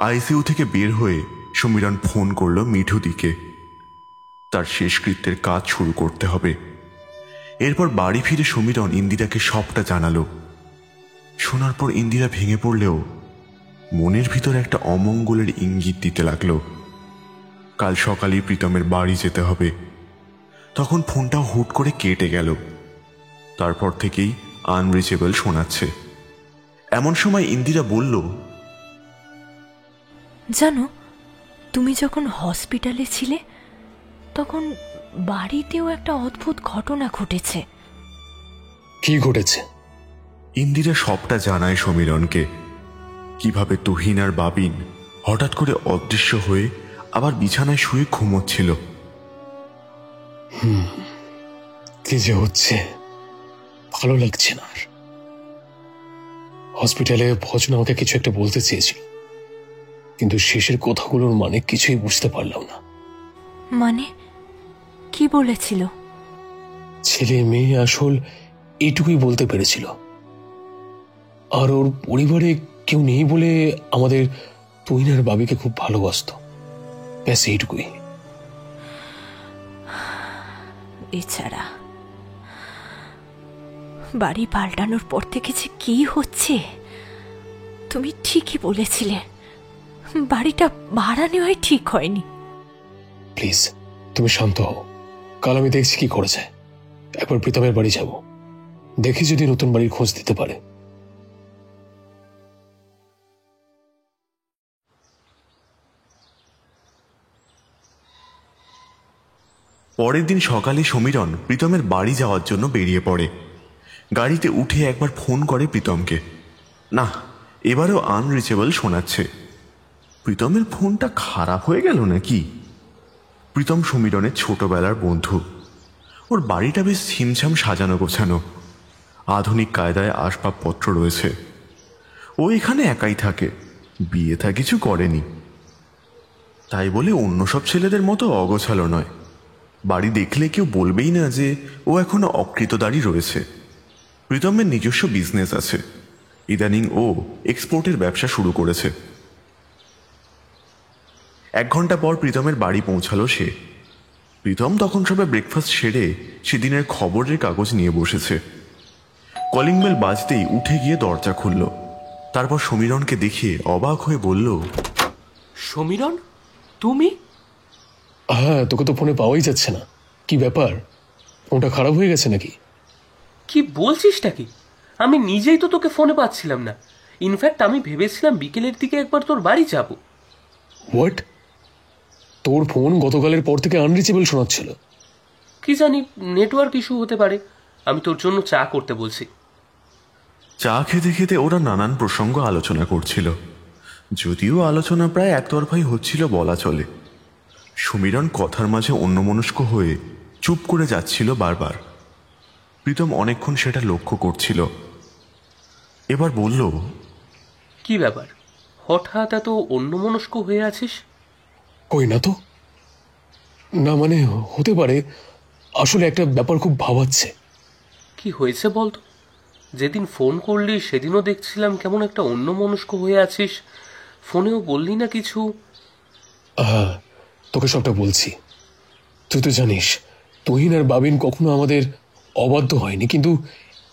আইসিইউ থেকে বের হয়ে সমীরণ ফোন করলো মিঠুদিকে। তার শেষকৃত্যের কাজ শুরু করতে হবে। এরপর বাড়ি ফিরে সমীরণ ইন্দিরাকে সবটা জানালো। শোনার পর ইন্দিরা ভেঙে পড়লেও মনের ভিতর একটা অমঙ্গলের ইঙ্গিত দিতে লাগলো। কাল সকালেই প্রীতমের বাড়ি যেতে হবে। তখন ফোনটা হুট করে কেটে গেল। তারপর থেকেই আনরিচেবল শোনাচ্ছে। এমন সময় ইন্দিরা বলল, জানো, তুমি যখন হসপিটালে ছিলে তখন বাড়িতেও একটা অদ্ভুত ঘটনা ঘটেছে। কি ঘটেছে? ইন্দিরা সবটা জানায় সমীরণকে। কিভাবে তুহিন আর বাবিন হঠাৎ করে অদৃশ্য হয়ে আবার বিছানায় শুয়ে ঘুমোচ্ছিল। কি যে হচ্ছে ভালো লাগছে না। হসপিটালে ভজন আমাকে কিছু একটা বলতে চেয়েছিল, কিন্তু শেষের কথাগুলোর মানে কিছুই বুঝতে পারলাম না। মানে কি বলেছিল? ছেলে মেয়ে আসল এইটুকুই বলতে পেরেছিল। আর ওর পরিবারে কেউ নেই বলে আমাদের তুহিন আর বাবিকে খুব ভালোবাসতো, ব্যাস এইটুকুই। এছাড়া বাড়ি পাল্টানোর পর থেকে যে কি হচ্ছে, তুমি ঠিকই বলেছিলে, বাড়িটা ভাড়া নেওয়াই ঠিক হয়নি। প্লিজ তুমি শান্ত হও। কাল আমি দেখছি কি করা যায়। একবার প্রীতমের বাড়ি যাব, দেখি যদি নতুন বাড়ির খোঁজ দিতে পারে। পরের দিন সকালে সমীরণ প্রীতমের বাড়ি যাওয়ার জন্য বেরিয়ে পড়ে। গাড়িতে উঠে একবার ফোন করে প্রীতমকে। না, এবারেও আনরিচেবল শোনাচ্ছে। প্রীতমের ফোনটা খারাপ হয়ে গেল নাকি? প্রীতম সমীরণের ছোটবেলার বন্ধু। ওর বাড়িটা বেশ ছিমছাম সাজানো গোছানো, আধুনিক কায়দায় আসবাবপত্র রয়েছে। ও এখানে একাই থাকে, বিয়ে থা কিছু করেনি। তাই বলে অন্য সব ছেলেদের মতো অগোছালো নয়। বাড়ি দেখলে কেউ বলবেই না যে ও এখনো অকৃতদারী রয়েছে। প্রীতমের নিজস্ব বিজনেস আছে। ইদানিং ও এক্সপোর্টের ব্যবসা শুরু করেছে। 1 ঘন্টা পর প্রীতমের বাড়ি পৌঁছালো সে। প্রীতম তখন সবে ব্রেকফাস্ট সেরে সেদিনের খবরের কাগজ নিয়ে বসেছে। কলিং বেল বাজতেই উঠে গিয়ে দরজা খুলল। তারপর সমীরণকে দেখে অবাক হয়ে বলল, সমীরণ, তুমি? হ্যাঁ, তোকে তো ফোনে পাওয়াই যাচ্ছে না। কি ব্যাপার, ফোনটা খারাপ হয়ে গেছে নাকি? কি বলছিসটা কি? আমি নিজেই তো তোকে ফোনে পাচ্ছিলাম না। ইনফ্যাক্ট আমি ভেবেছিলাম বিকেলের দিকে একবার তোর বাড়ি যাব। হোয়াট? তোর ফোন গতকালের পর থেকে আনরিচেবল শোনাচ্ছিল। কি জানি, নেটওয়ার্ক ইস্যু হতে পারে। আমি তোর জন্য চা করতে বলছি। চা খেতে খেতে ওরা নানান প্রসঙ্গ আলোচনা করছিল। যদিও আলোচনা প্রায় একতরফাই হচ্ছিল বলা চলে। সমীরণ কথার মাঝে অন্যমনস্ক হয়ে চুপ করে যাচ্ছিল বারবার। প্রীতম অনেকক্ষণ সেটা লক্ষ্য করছিল। এবার বলল, কি ব্যাপার, হঠাৎ এত অন্যমনস্ক হয়ে আছিস? কই না তো। না মানে হতে পারে, আসলে একটা ব্যাপার খুব ভাবাচ্ছে। কি হয়েছে বলতো? যেদিন ফোন করলি সেদিনও দেখছিলাম কেমন একটা অন্যমনস্ক হয়ে আছিস। ফোনেও বললি না কিছু। হ্যাঁ, তোকে সবটা বলছি। তুই তো জানিস তুহিন আর বাবিন কখনো আমাদের অবাধ্য হয়নি,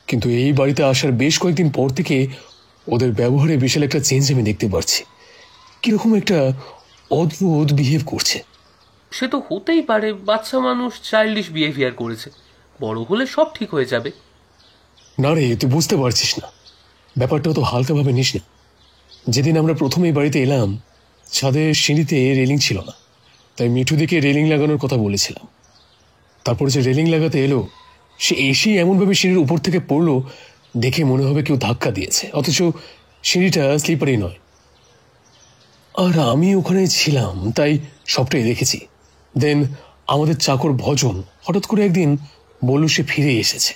কিন্তু এই বাড়িতে আসার বেশ কয়েকদিন পর থেকে ওদের ব্যবহারে বিশাল একটা চেঞ্জ আমি দেখতে পাচ্ছি। কিরকম একটা অদ্ভুত বিহেভ করছে। সে তো হতেই পারে, বাচ্চা মানুষ চাইল্ডিশ বিহেভিয়ার করেছে। বড় হলে সব ঠিক হয়ে যাবে। না রে, তুই বুঝতে পারছিস না। ব্যাপারটা তো হালকাভাবে নিস না। যেদিন আমরা প্রথম এই বাড়িতে এলাম, ছাদের সিঁড়িতে রেলিং ছিল না, তাই মিঠুদিকে রেলিং লাগানোর কথা বলেছিলাম। তারপরে যে রেলিং লাগাতে এলো, সে এসেই এমনভাবে সিঁড়ির উপর থেকে পড়লো, দেখে মনে হবে কেউ ধাক্কা দিয়েছে, অথচ সিঁড়িটা স্লিপারি নয়। আর আমি ওখানে ছিলাম, তাই সবটাই দেখেছি। দেন আমাদের চাকর ভজন হঠাৎ করে একদিন বলল সে ফিরে এসেছে,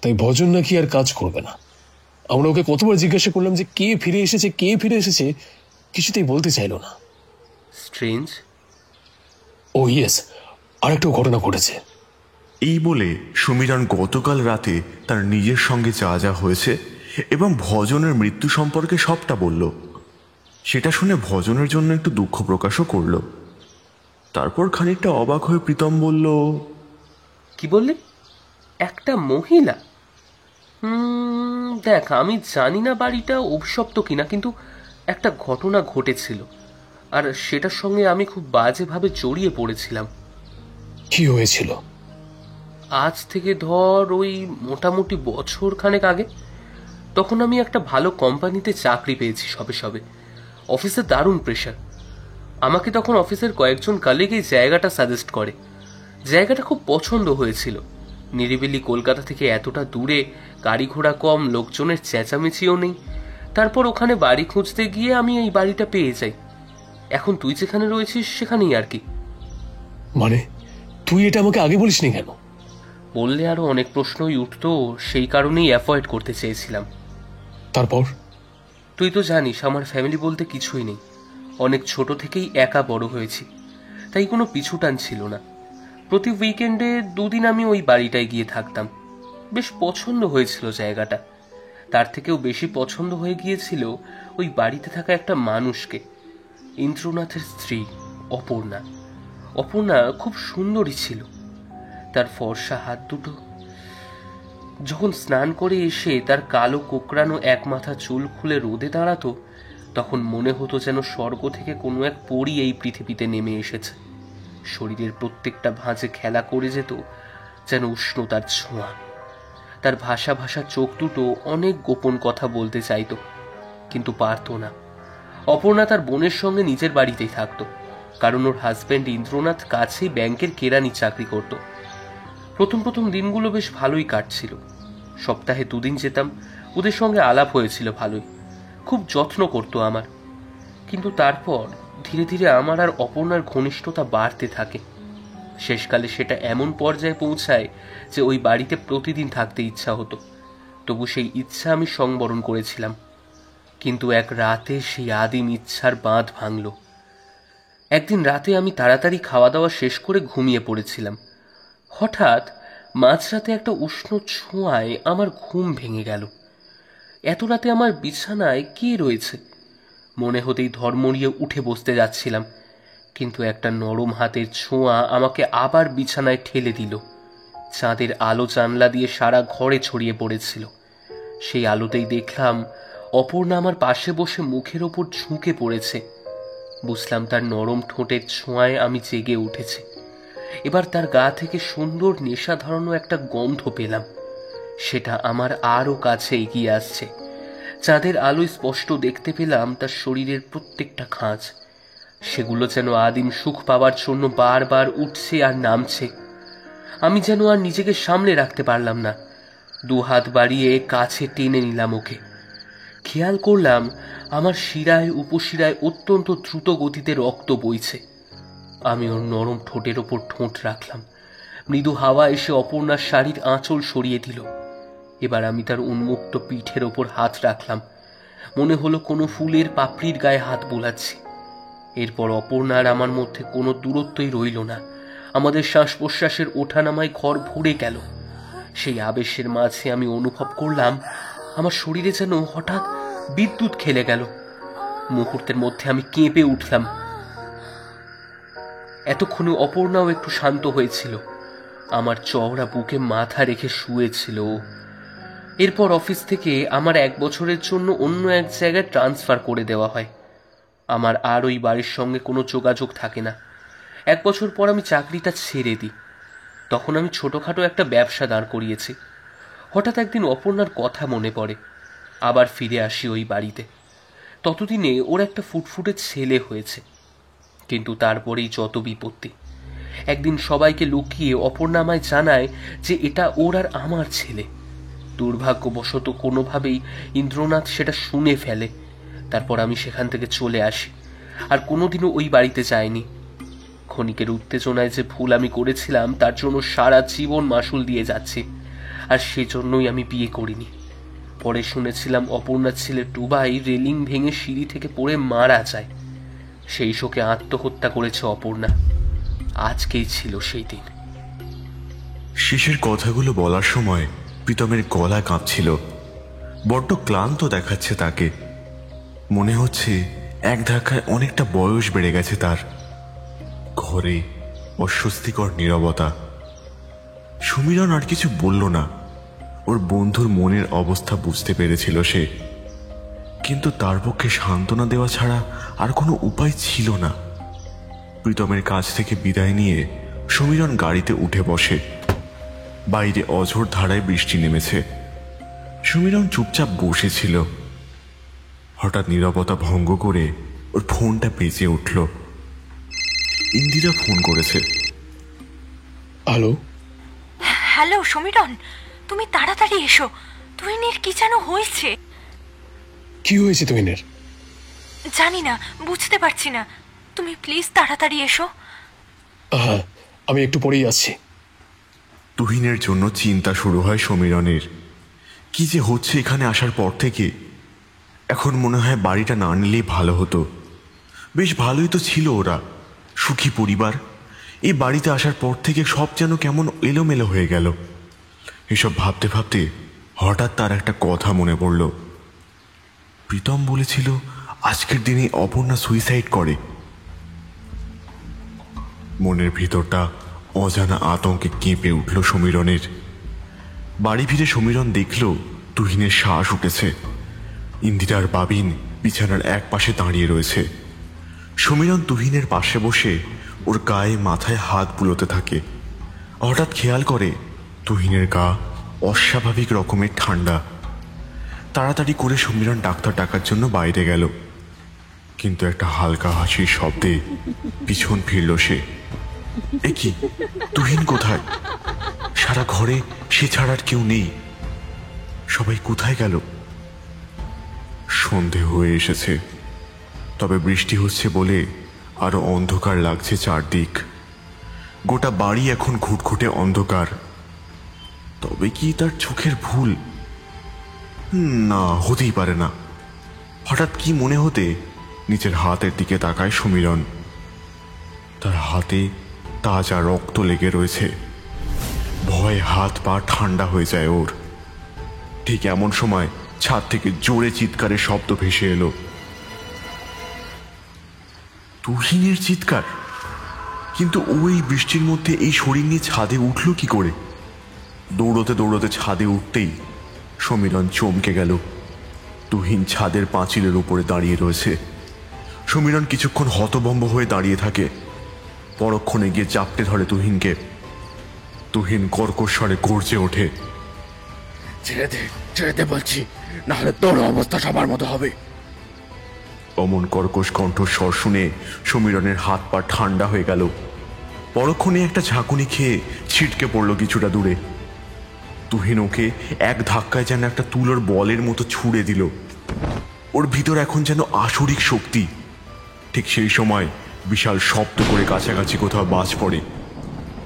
তাই ভজন নাকি আর কাজ করবে না। আমরা ওকে কতবার জিজ্ঞাসা করলাম যে কে ফিরে এসেছে, কিছুতেই বলতে চাইলো না। স্ট্রেঞ্জ। ও ইয়েস, আরেকটা ঘটনা ঘটেছে। এই বলে সমীরণ গতকাল রাতে তার নিজের সঙ্গে যা যা হয়েছে এবং ভজনের মৃত্যু সম্পর্কে সবটা বলল। সেটা শুনে ভজনের জন্য একটু দুঃখ প্রকাশও করলো। তারপর খানিকটা অবাক হয়ে প্রীতম বলল, কি বললি? একটা মহিলা? দেখ, আমি জানি না বাড়িটা অভিশপ্ত কিনা, কিন্তু একটা ঘটনা ঘটেছিল, আর সেটার সঙ্গে আমি খুব বাজেভাবে জড়িয়ে পড়েছিলাম। কি হয়েছিল? আজ থেকে ধর ওই মোটামুটি বছর খানেক আগে। তখন আমি একটা ভালো কোম্পানিতে চাকরি পেয়েছি সবে সবে। অফিসে দারুণ প্রেশার। আমাকে তখন অফিসের কয়েকজন কলিগ এই জায়গাটা সাজেস্ট করে। জায়গাটা খুব পছন্দ হয়েছিল। নিরিবিলি কলকাতা থেকে এতটা দূরে, গাড়ি ঘোড়া কম, লোকজনের চেঁচামেচিও নেই। তারপর ওখানে বাড়ি খুঁজতে গিয়ে আমি এই বাড়িটা পেয়ে যাই। এখন তুই যেখানে রয়েছিস সেখানেই আর কি। মানে তুই এটা আমাকে আগে বলিসনি কেন? বললে আরো অনেক প্রশ্নই উঠতো, সেই কারণেই অ্যাভয়েড করতে চেয়েছিলাম। তারপর? তুই তো জানিস আমার ফ্যামিলি বলতে কিছুই নেই। অনেক ছোট থেকেই একা বড় হয়েছি, তাই কোনো পিছুটান ছিল না। প্রতি উইকেন্ডে 2 দিন আমি ওই বাড়িটায় গিয়ে থাকতাম। বেশ পছন্দ হয়েছিল জায়গাটা। তার থেকেও বেশি পছন্দ হয়ে গিয়েছিল ওই বাড়িতে থাকা একটা মানুষকে, ইন্দ্রনাথের স্ত্রী অপর্ণা। অপর্ণা খুব সুন্দরী ছিল। তার ফর্সা হাত দুটো। যখন স্নান করে এসে তার কালো কোকড়ানো এক মাথা চুল খুলে রোদে দাঁড়াতো, তখন মনে হতো যেন স্বর্গ থেকে কোনো এক পরী এই পৃথিবীতে নেমে এসেছে। শরীরের প্রত্যেকটা ভাঁজে খেলা করে যেত যেন উষ্ণতার ছোঁয়া। তার ভাষা ভাষা চোখ দুটো অনেক গোপন কথা বলতে চাইতো, কিন্তু পারত না। অপর্ণা তার বোনের সঙ্গে নিজের বাড়িতেই থাকতো, কারণ ওর হাজব্যান্ড ইন্দ্রনাথ কাছেই ব্যাংকের কেরানি চাকরি করত। প্রথম দিনগুলো বেশ ভালোই কাটছিল। সপ্তাহে 2 দিন যেতাম। ওদের সঙ্গে আলাপ হয়েছিল ভালোই। খুব যত্ন করতো আমার। কিন্তু তারপর ধীরে ধীরে আমার আর অপর্ণার ঘনিষ্ঠতা বাড়তে থাকে। শেষকালে সেটা এমন পর্যায়ে পৌঁছায় যে ওই বাড়িতে প্রতিদিন থাকতে ইচ্ছা হতো। তবু সেই ইচ্ছা আমি সংবরণ করেছিলাম। কিন্তু এক রাতে সেই আদিম ইচ্ছার বাঁধ ভাঙল। একদিন রাতে আমি তাড়াতাড়ি খাওয়া দাওয়া শেষ করে ঘুমিয়ে পড়েছিলাম। হঠাৎ মাঝরাতে একটা উষ্ণ ছোঁয়ায় আমার ঘুম ভেঙে গেল। এত রাতে আমার বিছানায় কে রয়েছে মনে হতেই ধর্মড়িয়ে উঠে বসতে যাচ্ছিলাম, কিন্তু একটা নরম হাতের ছোঁয়া আমাকে আবার বিছানায় ঠেলে দিল। চাঁদের আলো জানলা দিয়ে সারা ঘরে ছড়িয়ে পড়েছিল। সেই আলোতেই দেখলাম অপর্ণা আমার পাশে বসে মুখের ওপর ঝুঁকে পড়েছে। বুঝলাম তার নরম ঠোঁটের ছোঁয়ায় আমি জেগে উঠেছি। এবার তার গা থেকে সুন্দর নেশা ধরানো একটা গন্ধ পেলাম। সেটা আমার আরও কাছে এগিয়ে আসছে। চাঁদের আলোয় স্পষ্ট দেখতে পেলাম তার শরীরের প্রত্যেকটা খাঁজ। সেগুলো যেন আদিম সুখ পাওয়ার জন্য বারবার উঠছে আর নামছে। আমি যেন আর নিজেকে সামলে রাখতে পারলাম না। 2 হাত বাড়িয়ে কাছে টেনে নিলাম ওকে। খেয়াল করলাম আমার শিরায় উপশিরায় অত্যন্ত দ্রুত গতিতে রক্ত বইছে। আমি ওর নরম ঠোঁটের ওপর ঠোঁট রাখলাম। মৃদু হাওয়া এসে অপর্ণার শাড়ির আঁচল সরিয়ে দিল। এবার আমি তার উন্মুক্ত পিঠের ওপর হাত রাখলাম। মনে হলো কোনো ফুলের পাপড়ির গায়ে হাত বোলাচ্ছি। এরপর অপর্ণার আমার মধ্যে কোনো দূরত্বই রইল না। আমাদের শ্বাস প্রশ্বাসের ওঠানামায় ঘর ভরে গেল। সেই আবেশের মাঝে আমি অনুভব করলাম আমার শরীরে যেন হঠাৎ বিদ্যুৎ খেলে গেল। মুহূর্তের মধ্যে আমি কেঁপে উঠলাম। এতক্ষণে অপর্ণাও একটু শান্ত হয়েছিল। আমার চওড়া বুকে মাথা রেখে শুয়েছিল। এরপর অফিস থেকে আমার 1 বছরের জন্য অন্য এক জায়গায় ট্রান্সফার করে দেওয়া হয়। আমার আর ওই বাড়ির সঙ্গে কোনো যোগাযোগ থাকে না। 1 বছর পর আমি চাকরিটা ছেড়ে দিই। তখন আমি ছোটখাটো একটা ব্যবসা দাঁড় করিয়েছি। হঠাৎ একদিন অপর্ণার কথা মনে পড়ে। আবার ফিরে আসি ওই বাড়িতে। ততদিনে ওর একটা ফুটফুটে ছেলে হয়েছে। কিন্তু তারপরেই যত বিপত্তি। একদিন সবাইকে লুকিয়ে অপর্ণা আমায় জানায় যে এটা ওর আর আমার ছেলে। দুর্ভাগ্যবশত কোনোভাবেই ইন্দ্রনাথ সেটা শুনে ফেলে। তারপর আমি সেখান থেকে চলে আসি, আর কোনোদিনও ওই বাড়িতে যাইনি। ক্ষণিকের উত্তেজনায় যে ভুল আমি করেছিলাম তার জন্য সারা জীবন মাসুল দিয়ে যাচ্ছি, আর সেজন্যই আমি বিয়ে করিনি। পরে শুনেছিলাম অপর্ণার ছেলে টুবাই রেলিং ভেঙে সিঁড়ি থেকে পড়ে মারা যায়। সেই শোকে আত্মহত্যা করেছে অপর্ণা। আজকেই ছিল সেই দিন। শেষের কথাগুলো বলার সময় প্রীতমের গলা কাঁপছিল। বড্ড ক্লান্ত দেখাচ্ছে তাকে। মনে হচ্ছে এক ধাক্কায় অনেকটা বয়স বেড়ে গেছে তার। ঘরে অস্বস্তিকর নীরবতা। সমীরণ আর কিছু বলল না। ওর বন্ধুর মনের অবস্থা বুঝতে পেরেছিল সে, কিন্তু তার পক্ষে সান্ত্বনা দেওয়া ছাড়া আর কোনো উপায় ছিল না। প্রীতমের কাছ থেকে বিদায় নিয়ে সমীরণ গাড়িতে উঠে বসে। বাইরে অঝোর ধারায় বৃষ্টি নেমেছে। সমীরণ চুপচাপ বসেছিল। হঠাৎ নীরবতা ভঙ্গ করে ওর ফোনটা বেজে উঠল। ইন্দিরা ফোন করেছে। হ্যালো, হ্যালো সমীরণ, তুমি তাড়াতাড়ি এসো। তুহিনের কি যেন হয়েছে। কি হয়েছে তুহিনের? জানি না, বুঝতে পারছি না। তুমি প্লিজ তাড়াতাড়ি এসো। হ্যাঁ, আমি একটু পরেই আসছি। তুহিনের জন্য চিন্তা শুরু হয় সমীরণের। কি যে হচ্ছে এখানে আসার পর থেকে। এখন মনে হয় বাড়িটা না নিলেই ভালো হতো। বেশ ভালোই তো ছিল ওরা, সুখী পরিবার। এই বাড়িতে আসার পর থেকে সব যেন কেমন এলোমেলো হয়ে গেল। এসব ভাবতে ভাবতে হঠাৎ তার একটা কথা মনে পড়ল। প্রীতম বলেছিল আজকের দিনে অপর্ণা সুইসাইড করে। মনের ভিতরটা অজানা আতঙ্কে কেঁপে উঠল সমীরণের। বাড়ি ফিরে সমীরণ দেখল তুহিনের শ্বাস উঠেছে। ইন্দিরার বাবিন বিছানার এক পাশে দাঁড়িয়ে রয়েছে। সমীরণ তুহিনের পাশে বসে ওর গায়ে মাথায় হাত বুলোতে থাকে। হঠাৎ খেয়াল করে তুহিনের গা অস্বাভাবিক রকমের ঠান্ডা। তাড়াতাড়ি করে সমীরণ ডাক্তার ডাকার জন্য বাইরে গেল, কিন্তু একটা হালকা হাসির শব্দে পিছন ফিরল সে। এ কি, তুহিন কোথায়? সারা ঘরে সে ছাড়ার কেউ নেই। সবাই কোথায় গেল? সন্ধে হয়ে এসেছে, তবে বৃষ্টি হচ্ছে বলে আরো অন্ধকার লাগছে চারদিক। গোটা বাড়ি এখন ঘুটঘুটে অন্ধকার। তবে কি তার চোখের ভুল? না, হতেই পারে না। হঠাৎ কি মনে হতে নিচের হাতের দিকে তাকায় সমীরণ। তার হাতে তাজা রক্ত লেগে রয়েছে। ভয়ে হাত পা ঠান্ডা হয়ে যায় ওর। ঠিক এমন সময় ছাদ থেকে জোরে চিৎকারের শব্দ ভেসে এলো। তুহিনের চিৎকার! কিন্তু ওই বৃষ্টির মধ্যে এই শরীর নিয়ে ছাদে উঠল কি করে? দৌড়তে দৌড়তে ছাদে উঠতেই সমীরণ চমকে গেল। তুহিন ছাদের পাঁচিলের উপরে দাঁড়িয়ে রয়েছে। সমীরণ কিছুক্ষণ হতভম্ব হয়ে দাঁড়িয়ে থাকে। পরক্ষণে গিয়ে চাপটে ধরে তুহিনকে। তুহিন কর্কশ্বরে গর্জে ওঠে, ছেড়ে দে, ছেড়ে দে বলছি, নাহলে তোর অবস্থা সবার মতো হবে। অমন কর্কশ কণ্ঠস্বর শুনে সমীরণের হাত পা ঠান্ডা হয়ে গেল। পরক্ষণে একটা ঝাঁকুনি খেয়ে ছিটকে পড়ল কিছুটা দূরে। তুহিন ওকে এক ধাক্কায় যেন একটা তুলোর বলের মতো ছুঁড়ে দিল। ওর ভিতর এখন যেন আসরিক শক্তি। ঠিক সেই সময় বিশাল শব্দ করে কাছাকাছি কোথাও বাজ পড়ে।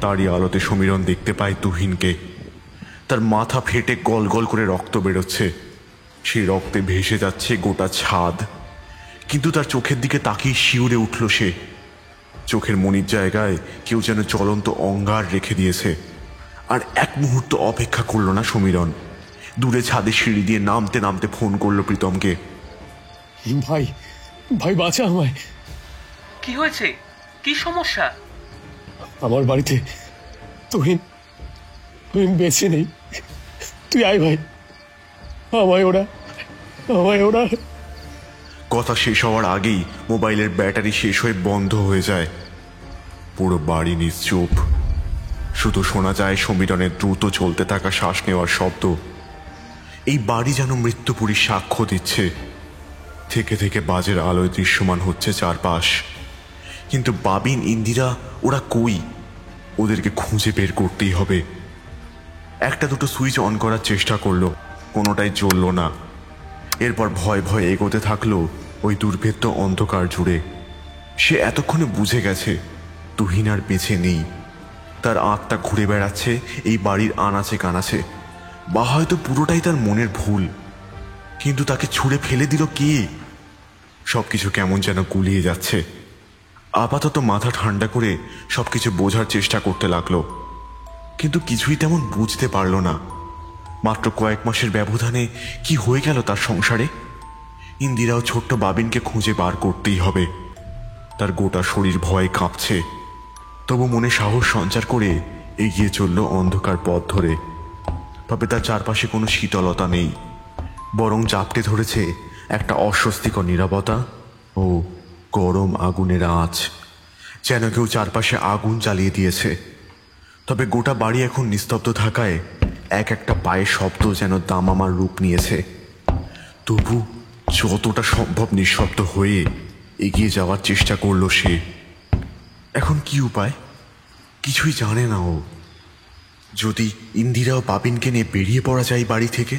তারই আলোতে সমীরণ দেখতে পায় তুহিনকে। তার মাথা ফেটে গল গল করে রক্ত বেরোচ্ছে। সেই রক্তে ভেসে যাচ্ছে গোটা ছাদ। কিন্তু তার চোখের দিকে তাকিয়ে শিউরে উঠল সে। চোখের মনির জায়গায় কেউ যেন জ্বলন্ত অঙ্গার রেখে দিয়েছে। আর এক মুহূর্ত অপেক্ষা করলো না সমীরণ। দূরে ছাদে সিঁড়ি দিয়ে নামতে নামতে ফোন করলো প্রীতমকে। ভাই, ভাই বাঁচা আমায়। কি হয়েছে? কি সমস্যা? আমার বাড়িতে তুহিন বেঁচে নেই। তুই আয় ভাই, আমায় ওরা। কথা শেষ হওয়ার আগেই মোবাইলের ব্যাটারি শেষ হয়ে বন্ধ হয়ে যায়। পুরো বাড়ি নিশ্চুপ। শুধু শোনা যায় সমীরণের দ্রুত চলতে থাকা শ্বাস নেওয়ার শব্দ। এই বাড়ি যেন মৃত্যুপুরীর সাক্ষ্য দিচ্ছে। থেকে থেকে বাজের আলোয় দৃশ্যমান হচ্ছে চারপাশ। কিন্তু বাবিন, ইন্দিরা, ওরা কই? ওদেরকে খুঁজে বের করতেই হবে। একটা দুটো সুইচ অন করার চেষ্টা করলো, কোনোটাই জ্বলল না। এরপর ভয় ভয়ে এগোতে থাকলো ওই দুর্ভেদ্য অন্ধকার জুড়ে। সে এতক্ষণে বুঝে গেছে তুহিন আর বেঁচে নেই। তার আত্মা ঘুরে বেড়াচ্ছে এই বাড়ির আনাচে কানাচে। বা হয়তো পুরোটাই তার মনের ভুল। কিন্তু তাকে ছুঁড়ে ফেলে দিল কে? সবকিছু কেমন যেন গুলিয়ে যাচ্ছে। আপাতত মাথা ঠান্ডা করে সবকিছু বোঝার চেষ্টা করতে লাগলো, কিন্তু কিছুই তেমন বুঝতে পারল না। মাত্র কয়েক মাসের ব্যবধানে কি হয়ে গেল তার সংসারে? ইন্দিরাও ছোট্ট বাবিনকে খুঁজে বার করতেই হবে। তার গোটা শরীর ভয়ে কাঁপছে, তবু মনে সাহস সঞ্চার করে এগিয়ে চলল অন্ধকার পথ ধরে। তবে তার চারপাশে কোনো শীতলতা নেই, বরং জাপটে ধরেছে একটা অস্বস্তিকর নীরবতা ও গরম আগুনের আঁচ, যেন কেউ চারপাশে আগুন জ্বালিয়ে দিয়েছে। তবে গোটা বাড়ি এখন নিস্তব্ধ থাকায় এক একটা পায়ের শব্দ যেন দামামার রূপ নিয়েছে। তবু যতটা সম্ভব নিঃশব্দ হয়ে এগিয়ে যাওয়ার চেষ্টা করলো সে। এখন কি উপায় কিছুই জানে না ও। যদি ইন্দিরা ও বাবিনকে নিয়ে বেরিয়ে পড়া যায় বাড়ি থেকে,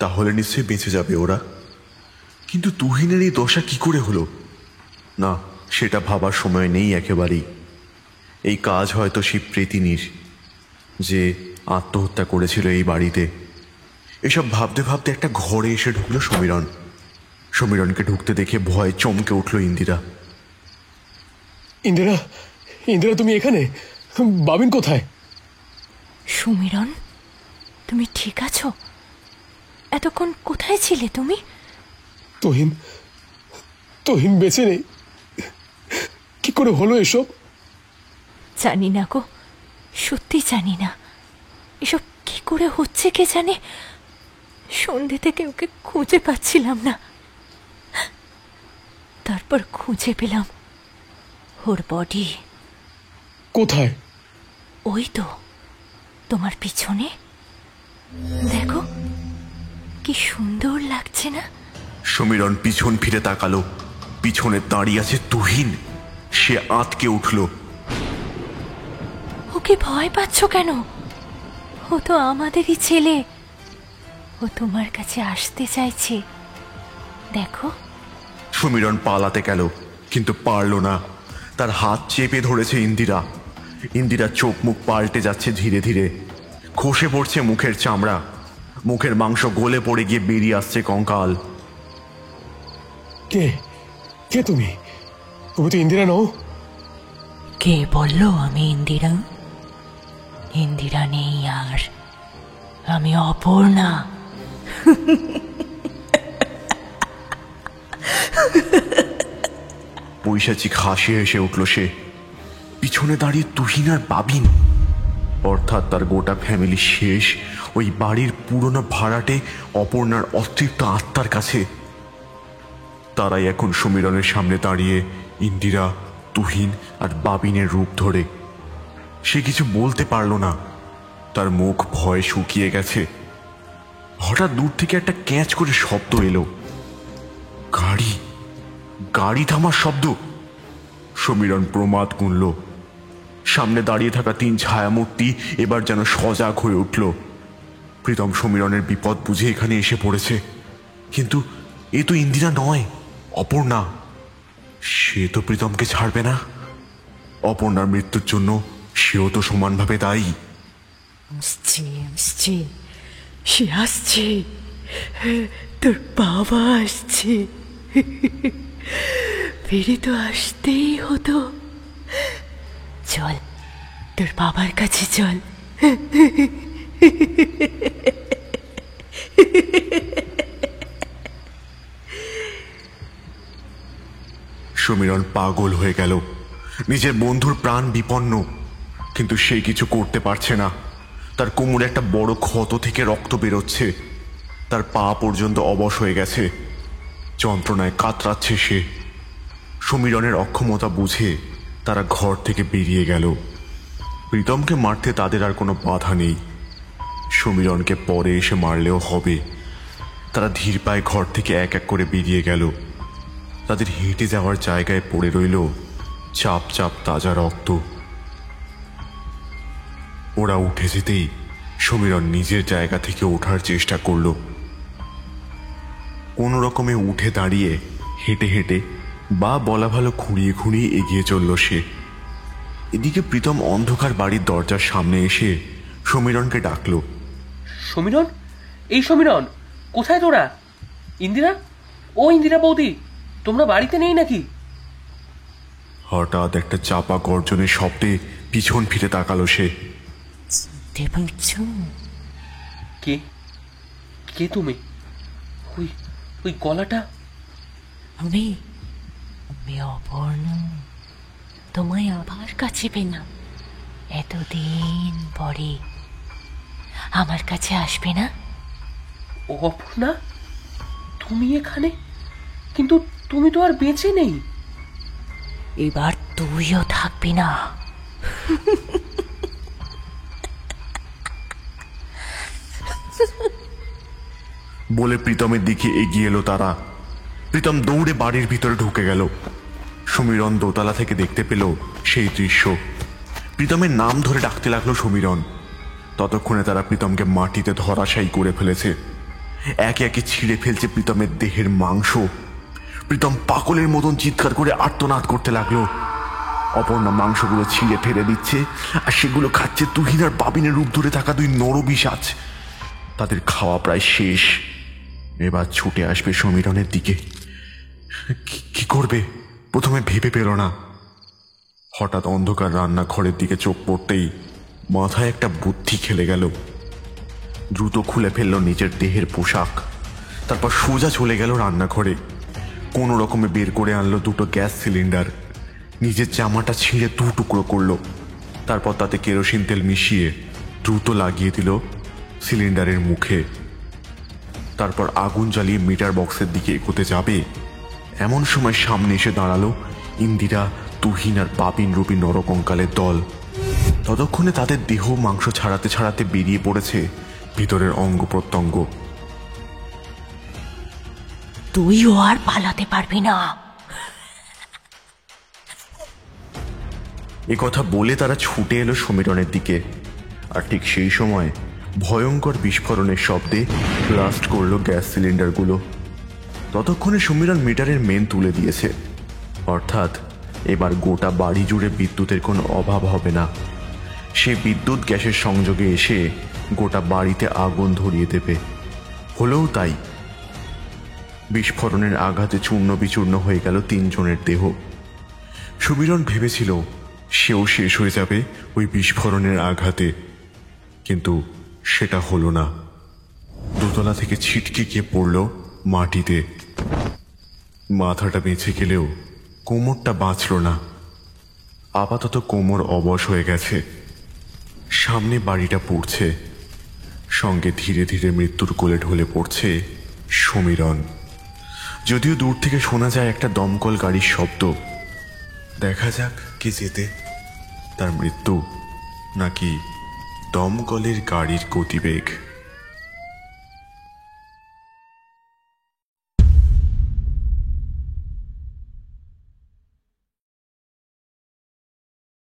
তাহলে নিশ্চয়ই বেঁচে যাবে ওরা। কিন্তু তুহিনের এই দশা কি করে হলো? না, সেটা ভাবার সময় নেই একেবারেই। এই কাজ হয়তো সেই প্রেতিনীর, যে আত্মহত্যা করেছিল এই বাড়িতে। এসব ভাবতে ভাবতে একটা ঘরে এসে ঢুকলো সমীরণ। সমীরণকে ঢুকতে দেখে ভয়ে চমকে উঠল ইন্দিরা। ইন্দিরা, ইন্দিরা তুমি এখানে? বাবিন কোথায়? সমীরণ, তুমি ঠিক আছো? এতক্ষণ কোথায় ছিলে তুমি? তহিন, তহিন বেঁচে নেই। কি করে হলো এসব? জানি না গো, সত্যি জানি না। এসব কি করে হচ্ছে কে জানে। সন্ধে থেকে ওকে খুঁজে পাচ্ছিলাম না, তারপর খুঁজে পেলাম ওর বডি। কোথায়? ওই তো তোমার পিছনে, দেখো কি সুন্দর লাগছে না? সমীরণ পিছন ফিরে তাকালো। পিছনে দাঁড়িয়ে আছে তুহিন। সে আঁতকে উঠল। ওকে ভয় পাচ্ছ কেন? ও তো আমাদেরই ছেলে। ও তোমার কাছে আসতে চাইছে, দেখো। সমীরণ পালাতে গেল, কিন্তু পারল না। তার হাত চেপে ধরেছে ইন্দিরা। ইন্দিরা চোখ মুখ পাল্টে যাচ্ছে ধীরে ধীরে। খসে পড়ছে মুখের চামড়া, মুখের মাংস গলে পড়ে গিয়ে বেরিয়ে আসছে কঙ্কাল। কে কে তুমি? তুমি তো ইন্দিরা নও। কে বললো আমি ইন্দিরা? ইন্দিরা নেই আর, আমি অপর্ণা। পৈশাচিক হাসি হেসে উঠল সে। পিছনে দাঁড়িয়ে তুহিন আর বাবিন, অর্থাৎ তার গোটা ফ্যামিলি শেষ ওই বাড়ির পুরনো ভাড়াটে অপর্ণার অতৃপ্ত আত্মার কাছে। তারাই এখন সমীরণের সামনে দাঁড়িয়ে, ইন্দিরা, তুহিন আর বাবিনের রূপ ধরে। সে কিছু বলতে পারল না, তার মুখ ভয়ে শুকিয়ে গেছে। হঠাৎ দূর থেকে একটা ক্যাঁচ করে শব্দ এলো। গাড়ি, গাড়ি থামার শব্দ। সমীরণ প্রমাদ গুনল। সামনে দাঁড়িয়ে থাকা 3 ছায়ামূর্তি এবার যেন সজাগ হয়ে উঠল। প্রীতম সমীরণের বিপদ বুঝে এখানে এসে পড়েছে। কিন্তু এ তো ইন্দিরা নয়, অপর্ণা। সে তো প্রীতমকে ছাড়বে না। অপর্ণার মৃত্যুর জন্য সেও তো সমানভাবে দায়ী। আসছে, সে আসছে, তোর বাবা আসছে। ফিরে তো আসতেই হতো। চল, তোর বাবার কাছে চল। সমীরণ পাগল হয়ে গেল। নিজের বন্ধুর প্রাণ বিপন্ন, কিন্তু সে কিছু করতে পারছে না। তার কোমরে একটা বড় ক্ষত থেকে রক্ত বেরোচ্ছে। তার পা পর্যন্ত অবশ হয়ে গেছে। যন্ত্রণায় কাতরাচ্ছে সে। সমীরণের অক্ষমতা বুঝে তারা ঘর থেকে বেরিয়ে গেল। প্রীতমকে মারতে তাদের আর কোনো বাধা নেই। সমীরণকে পরে এসে মারলেও হবে। তারা ধীর পায়ে ঘর থেকে এক এক করে বেরিয়ে গেল। তাদের হেঁটে যাওয়ার জায়গায় পড়ে রইল চাপ চাপ তাজা রক্ত। ওরা উঠে যেতেই সমীরণ নিজের জায়গা থেকে ওঠার চেষ্টা করল। কোনো রকমে উঠে দাঁড়িয়ে হেঁটে হেঁটে বা বলা ভালো খুঁড়িয়ে খুঁড়িয়ে এগিয়ে চলল সে। এদিকে প্রীতম অন্ধকার বাড়ির দরজার সামনে এসে সমীরণকে ডাকল। সমীরণ, এই সমীরণ, কোথায় তোরা? ইন্দিরা, ও ইন্দিরা বৌদি, তোমরা বাড়িতে নেই নাকি? হঠাৎ একটা চাপা গর্জনের শব্দে পিছন ফিরে তাকালো সে। কে কে তুমি? ওই ওই গলাটা আমি আমি অপর্ণ তোমায় আবার কাছে পেলাম এতদিন পরে। আমার কাছে আসবে না? অপর্ণা, তুমি এখানে? কিন্তু তুমি তো আর বেঁচে নেই। এবার তুইও থাকবি না। বলে প্রীতমের দিকে এগিয়ে এলো তারা। প্রীতম দৌড়ে বাড়ির ভিতরে ঢুকে গেল। সমীরণ দোতলা থেকে দেখতে পেল সেই দৃশ্য। প্রীতমের নাম ধরে ডাকতে লাগলো সমীরণ। ততক্ষণে তারা প্রীতমকে মাটিতে ধরাশায়ী করে ফেলেছে। একে একে ছিঁড়ে ফেলছে প্রীতমের দেহের মাংস। প্রীতম পাগলের মতন চিৎকার করে আর্তনাদ করতে লাগলো। অপর্ণা মাংসগুলো ছিঁড়ে ফেলে দিচ্ছে, আর সেগুলো খাচ্ছে তুহিন আর বাবিনের রূপ ধরে থাকা দুই নরপিশাচ। তাদের খাওয়া প্রায় শেষ। এবার ছুটে আসবে সমীরণের দিকে। কি করবে প্রথমে ভেবে পেল না। হঠাৎ অন্ধকার রান্নাঘরের দিকে চোখ পড়তেই মাথায় একটা বুদ্ধি খেলে গেল। দ্রুত খুলে ফেলল নিজের দেহের পোশাক, তারপর সোজা চলে গেল রান্নাঘরে। কোনো রকমে বের করে আনলো দুটো গ্যাস সিলিন্ডার। নিজের জামাটা ছিঁড়ে দু টুকরো করলো, তারপর তাতে কেরোসিন তেল মিশিয়ে দ্রুত লাগিয়ে দিল সিলিন্ডারের মুখে। তারপর আগুন জ্বালিয়ে মিটার বক্সের দিকে এগোতে যাবে, এমন সময় সামনে এসে দাঁড়ালো ইন্দিরা, তুহিন আর বাবিন রূপী নরকঙ্কালের দল। ততক্ষণে তাদের দেহ মাংস ছাড়াতে ছাড়াতে বেরিয়ে পড়েছে ভিতরের অঙ্গ প্রত্যঙ্গ। তুইও আর পালাতে পারবি না। এ কথা বলে তারা ছুটে এলো সমীরণের দিকে। আর ঠিক সেই সময় ভয়ঙ্কর বিস্ফোরণের শব্দে ব্লাস্ট করলো গ্যাস সিলিন্ডারগুলো। ততক্ষণে সমীরণ মিটারের মেন তুলে দিয়েছে, অর্থাৎ এবার গোটা বাড়ি জুড়ে বিদ্যুতের কোনো অভাব হবে না। সে বিদ্যুৎ গ্যাসের সংযোগে এসে গোটা বাড়িতে আগুন ধরিয়ে দেবে। হলেও তাই। বিস্ফোরণের আঘাতে চূর্ণ বিচূর্ণ হয়ে গেল তিনজনের দেহ। সমীরণ ভেবেছিল সেও শেষ হয়ে যাবে ওই বিস্ফোরণের আঘাতে, কিন্তু সেটা হলো না। দোতলা থেকে ছিটকে গিয়ে পড়ল মাটিতে। মাথাটা বেঁচে গেলেও কোমরটা বাঁচল না। আপাতত কোমর অবশ হয়ে গেছে। সামনে বাড়িটা পড়ছে, সঙ্গে ধীরে ধীরে মৃত্যুর কোলে ঢলে পড়ছে সমীরণ। যদিও দূর থেকে শোনা যায় একটা দমকল গাড়ির শব্দ। দেখা যাক কে জেতে, তার মৃত্যু নাকি দমকলের গাড়ির গতিবেগ।